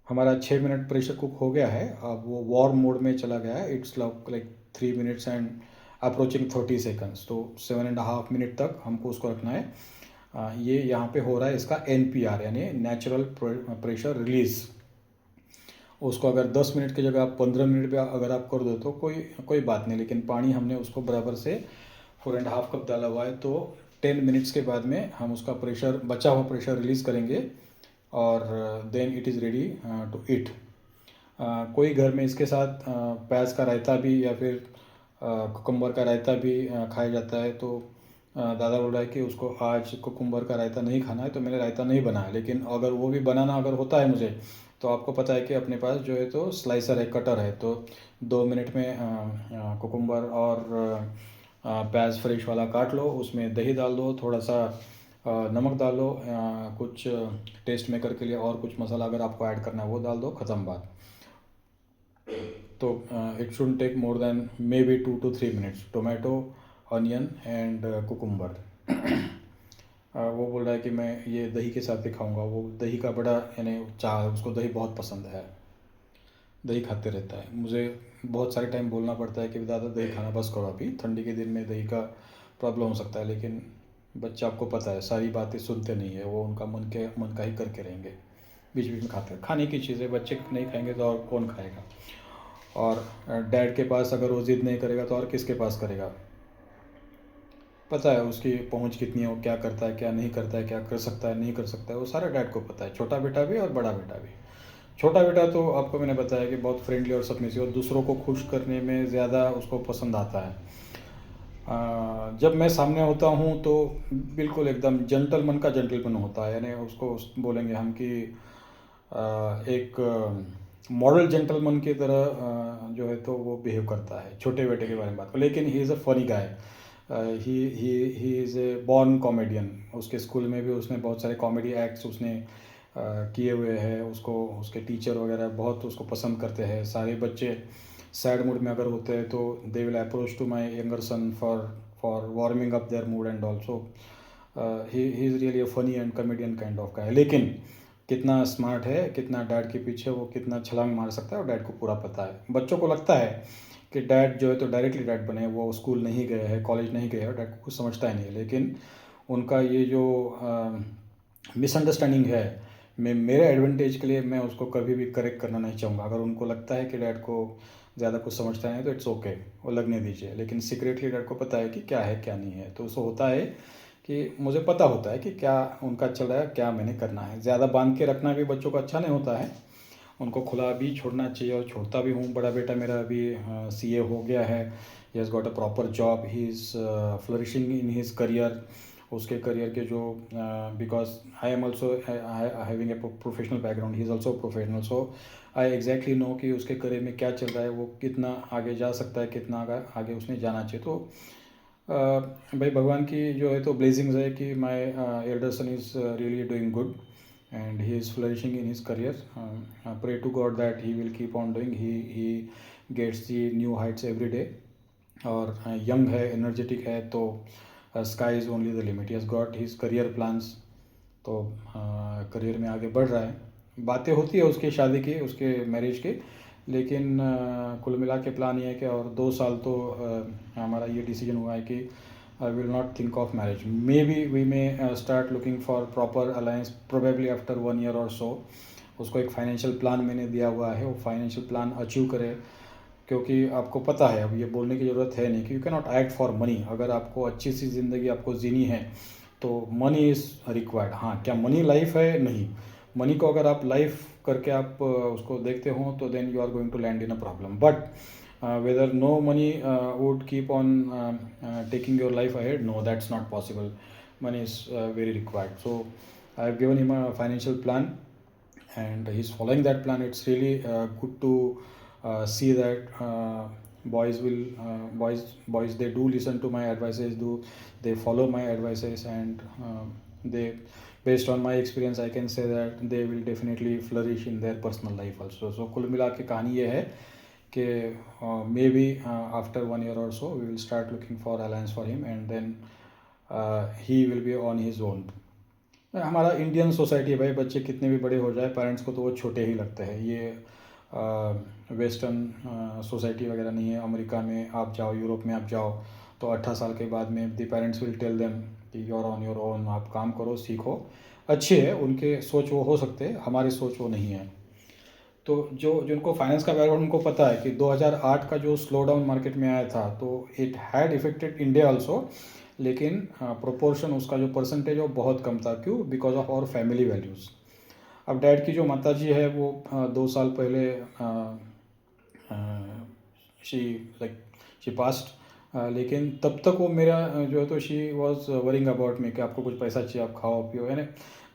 हमारा 6 मिनट प्रेशर कुक हो गया है, अब वो वॉर्म मोड में चला गया है। It's like 3 minutes and approaching 30 seconds, तो 7.5 मिनट तक हमको उसको रखना है। ये यहाँ पे हो रहा है इसका NPR, यानी नेचुरल प्रेशर रिलीज़। उसको अगर 10 मिनट की जगह आप 15 मिनट पे अगर आप कर दो तो कोई बात नहीं, लेकिन पानी हमने उसको बराबर से 4.5 कप डाला हुआ है। तो 10 मिनट्स के बाद में हम उसका प्रेशर, बचा हुआ प्रेशर रिलीज़ करेंगे, और then it is ready to eat. कोई घर में इसके साथ प्याज का रायता भी या फिर कुकुम्बर का रायता भी खाया जाता है। तो दादा बोल रहा है कि उसको आज कुकुम्बर का रायता नहीं खाना है, तो मैंने रायता नहीं बनाया। लेकिन अगर वो भी बनाना अगर होता है मुझे, तो आपको पता है कि अपने पास जो है तो स्लाइसर है, कटर है, तो 2 मिनट में कुकुम्बर और प्याज फ्रेश वाला काट लो, उसमें दही डाल दो, थोड़ा सा नमक डाल लो, कुछ टेस्ट मेकर के लिए और कुछ मसाला अगर आपको ऐड करना है वो डाल दो, ख़त्म बात। तो it should take more than maybe 2 to 3 minutes. Tomato, onion and cucumber. वो बोल रहा है कि मैं ये दही के साथ ही खाऊंगा। वो दही का बड़ा यानी चाह है, उसको दही बहुत पसंद है, दही खाते रहता है। मुझे बहुत सारे टाइम बोलना पड़ता है कि दादा दही खाना बस करो, अभी ठंडी के दिन में दही का प्रॉब्लम हो सकता है। लेकिन बच्चा, आपको पता है, सारी बातें सुनते नहीं है, वो उनका मन का ही करके रहेंगे, बीच बीच में खाते हैं। खाने की चीज़ें बच्चे नहीं खाएंगे तो और कौन खाएगा। और डैड के पास अगर वो ज़िद नहीं करेगा तो और किसके पास करेगा। पता है उसकी पहुंच कितनी है, वो क्या करता है, क्या नहीं करता है, क्या कर सकता है, नहीं कर सकता है, वो सारा डैड को पता है। छोटा बेटा भी और बड़ा बेटा भी। छोटा बेटा तो आपको मैंने बताया कि बहुत फ्रेंडली और सबमिसिव, और दूसरों को खुश करने में ज़्यादा उसको पसंद आता है। जब मैं सामने होता हूँ तो बिल्कुल एकदम जेंटलमैन का जेंटलमैन होता है, यानी उसको बोलेंगे हम कि एक मॉडल जेंटलमैन की तरह जो है तो वो बिहेव करता है। छोटे बेटे के बारे में बात करो, लेकिन he is a funny guy. He is a born comedian. उसके स्कूल में भी उसने बहुत सारे कॉमेडी एक्ट्स उसने किए हुए हैं। उसको उसके टीचर वगैरह बहुत उसको पसंद करते हैं। सारे बच्चे सैड मूड में अगर होते हैं तो they will approach to my younger son for warming up their mood and also he is really a funny and comedian kind of guy. लेकिन कितना स्मार्ट है, कितना डैड के पीछे वो कितना छलांग मार सकता है, और डैड को पूरा पता है। बच्चों को लगता है कि डैड जो है तो डायरेक्टली डैड बने, वो स्कूल नहीं गए हैं, कॉलेज नहीं गए हैं, और डैड को कुछ समझता ही नहीं है। लेकिन उनका ये जो मिसअंडरस्टैंडिंग है, मेरे एडवांटेज के लिए मैं उसको कभी भी करेक्ट करना नहीं चाहूँगा। अगर उनको लगता है कि डैड को ज़्यादा कुछ समझता नहीं तो इट्स ओके, वो लगने दीजिए। लेकिन सीक्रेटली डैड को पता है कि क्या है क्या नहीं है। तो उसको होता है कि मुझे पता होता है कि क्या उनका चल रहा है, क्या मैंने करना है। ज़्यादा बांध के रखना भी बच्चों को अच्छा नहीं होता है, उनको खुला भी छोड़ना चाहिए, और छोड़ता भी हूँ। बड़ा बेटा मेरा अभी CA हो गया है, he has got a proper job, he is flourishing in his career. उसके करियर के जो because I am also having a professional background, he is also professional, so I exactly know कि उसके करियर में क्या चल रहा है, वो कितना आगे जा सकता है, कितना आगे उसने जाना चाहिए। तो भाई भगवान की जो है तो ब्लेसिंग्स है कि my elder son is really doing good and he is flourishing in his career. Pray to God that he will keep on doing. He gets the new heights every day. और young है, energetic है, तो sky is only the limit. He has got his career plans, तो career में आगे बढ़ रहा है। बातें होती है उसकी शादी की, उसके मैरिज की, लेकिन कुल मिला के प्लान ये है कि और 2 साल तो हमारा ये डिसीजन हुआ है कि I will not think of marriage. Maybe we may start looking for proper alliance probably after 1 year or so. उसको एक फाइनेंशियल प्लान मैंने दिया हुआ है, वो फाइनेंशियल प्लान अचीव करे, क्योंकि आपको पता है, अब ये बोलने की ज़रूरत है नहीं कि you can not act for money. अगर आपको अच्छी सी ज़िंदगी आपको जीनी है तो मनी इज़ रिक्वायर्ड। हाँ, क्या मनी लाइफ है? नहीं। मनी को अगर आप लाइफ करके आप उसको देखते हो तो then you are going to land in a problem. But whether no money would keep on taking your life ahead, no, that's not possible. Money is very required. So I have given him a financial plan and he's following that plan. It's really good to see that boys they do listen to my advices, they follow my advices, and they, based on my experience, I can say that they will definitely flourish in their personal life also. So कुल मिला के कहानी ये है कि may be after 1 year or so we will start looking for alliance for him, and then he will be on his own. हमारा Indian society है भाई, बच्चे कितने भी बड़े हो जाए पेरेंट्स को तो वो छोटे ही लगते हैं। ये वेस्टर्न सोसाइटी वगैरह नहीं है। अमेरिका में आप जाओ, यूरोप में आप जाओ, तो 18 साल के बाद में the parents will tell them कि you are on your own, आप काम करो, सीखो। अच्छे है उनके सोच, वो हो सकते हैं, हमारी सोच वो नहीं है। तो जो जिनको फाइनेंस का बैकग्राउंड, उनको पता है कि 2008 का जो स्लो डाउन मार्केट में आया था तो it had affected India also, लेकिन प्रोपोर्शन उसका जो परसेंटेज है वो बहुत कम था। क्यों? Because of our family values. अब डैड की जो माता जी है वो 2 साल पहले शी लाइक शी पास्ट, लेकिन तब तक वो मेरा जो है तो she was worrying about me कि आपको कुछ पैसा चाहिए, आप खाओ पियो। यानी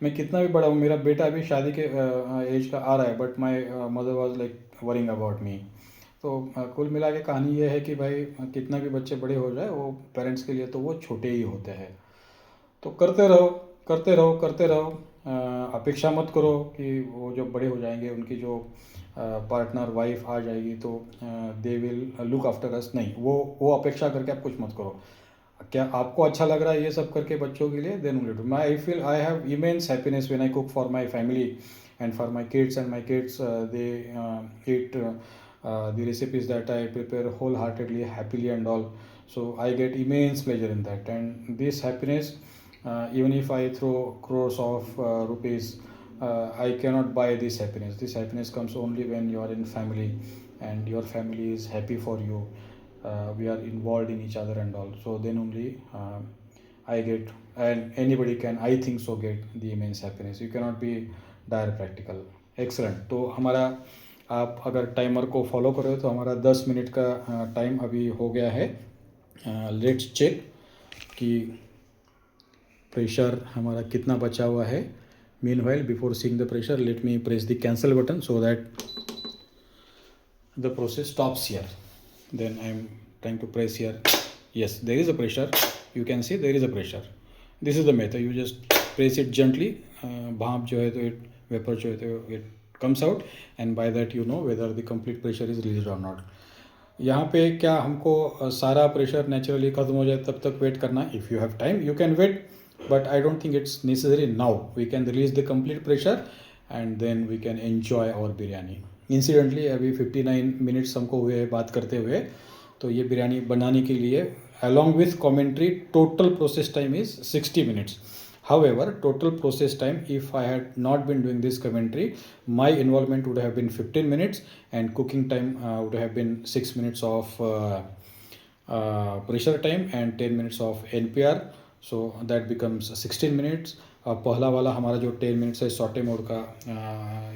मैं कितना भी बड़ा हूँ, मेरा बेटा अभी शादी के एज का आ रहा है, but my mother was like worrying about me. तो कुल मिला के कहानी ये है कि भाई कितना भी बच्चे बड़े हो जाए, वो पेरेंट्स के लिए तो वो छोटे ही होते हैं। तो करते रहो, करते रहो, करते रहो। अपेक्षा मत करो कि वो जब बड़े हो जाएंगे उनकी जो पार्टनर वाइफ आ जाएगी तो they will look after us. नहीं, वो अपेक्षा करके आप कुछ मत करो। क्या आपको अच्छा लग रहा है ये सब करके बच्चों के लिए, then only do. I feel I have immense happiness when I cook for my family and for my kids, and my kids they eat the recipes that I prepare wholeheartedly, happily and all. So I get immense pleasure in that, and this happiness, even if I throw crores of rupees, I cannot buy this happiness. This happiness comes only when you are in family and your family is happy for you. We are involved in each other and all, so then only I get, and anybody can, I think so, get the immense happiness. You cannot be dire practical. Excellent. तो हमारा, आप अगर timer को follow करो तो हमारा 10 minute का time अभी हो गया है। लेट्स चेक कि प्रेशर हमारा कितना बचा हुआ है। Meanwhile, before seeing the pressure, let me press the cancel button so that the process stops here. Then I am trying to press here. yes, there is a pressure. You can see there is a pressure. This is the method. You just press it gently. भाप जो है तो it, vapor जो है तो it comes out, and by that you know whether the complete pressure is released or not. यहाँ पे क्या हमको सारा प्रेशर नेचुरली ख़त्म हो जाए तब तक वेट करना? If you have time you can wait, but I don't think it's necessary now. We can release the complete pressure and then we can enjoy our biryani. Incidentally अभी 59 मिनट्स हमको हुए हैं बात करते हुए. तो ये बिरयानी बनाने के लिए along with commentary total process time is 60 minutes. However, total process time, if I had not been doing this commentary, my involvement would have been 15 minutes and cooking time would have been 6 minutes of pressure time and 10 minutes of NPR. So that becomes 16 minutes. पहला वाला हमारा जो 10 minutes है saute mode का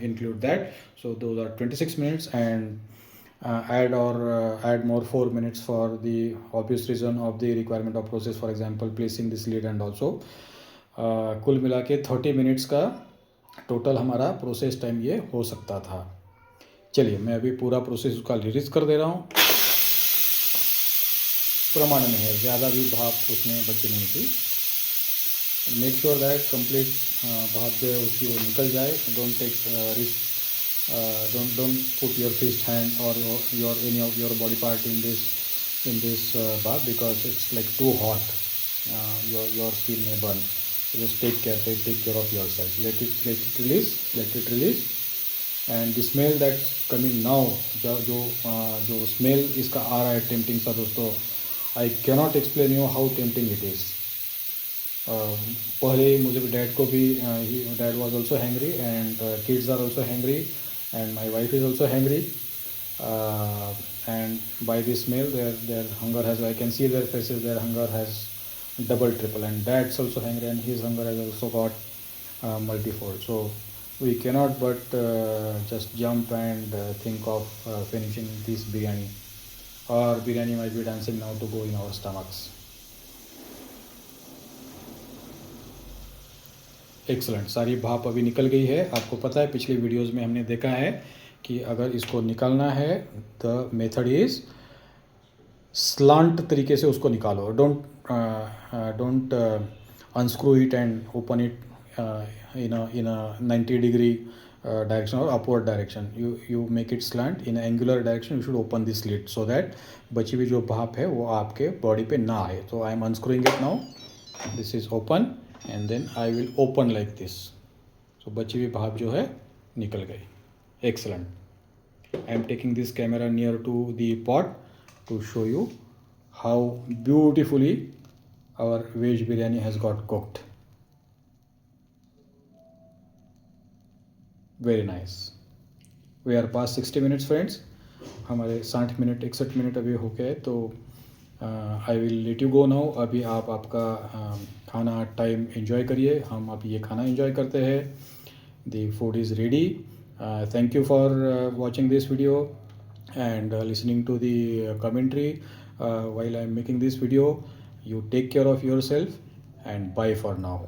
include that, so those are 26 minutes and add more 4 minutes for the obvious reason of the requirement of process, for example placing this lid and also कुल मिला के 30 minutes का टोटल हमारा process time ये हो सकता था। चलिए मैं अभी पूरा प्रोसेस उसका रिलीज कर दे रहा हूँ। प्रमाण में है, ज़्यादा भी भाप उसमें बची नहीं थी। मेक श्योर दैट कंप्लीट भाप जो है उसकी वो निकल जाए। Don't take risk, don't put your fist hand or your any of your body part in this bath because it's like too hot. Your skin may burn. So just take care of yourself. Let it release and the smell that's coming now, जो smell इसका आ रहा है tempting सा दोस्तों, I cannot explain you how tempting it is. पहले मुझे dad को भी, dad was also hungry and kids are also hungry and my wife is also hungry and by the smell their hunger has, I can see their faces, their hunger has double triple, and dad's also hungry and his hunger has also got multifold. So we cannot but just jump and think of finishing this biryani, or biryani might be dancing now to go in our stomachs. Excellent, सारी भाप अभी निकल गई है। आपको पता है पिछले वीडियोस में हमने देखा है कि अगर इसको निकालना है द मेथड इज़ स्लांट तरीके से उसको निकालो। Don't unscrew it and open it in a 90 degree direction और upward direction. You make it slant in angular direction. You should open this slit so that बची हुई जो भाप है वो आपके बॉडी पे ना आए। तो I am unscrewing it now, this is open and then I will open like this. So बची हुई भाप जो है निकल गई। Excellent. I am taking this camera near to the pot to show you how beautifully our veg biryani has got cooked. Very nice. We are past 60 minutes friends. हमारे 60 minute 61 minute अभी हो गए, तो I will let you go now. अभी आप आपका खाना time enjoy करिए, हम अभी ये खाना एंजॉय करते हैं। The food is ready. Thank you for watching this video and listening to the commentary while I am making this video. You take care of yourself and bye for now.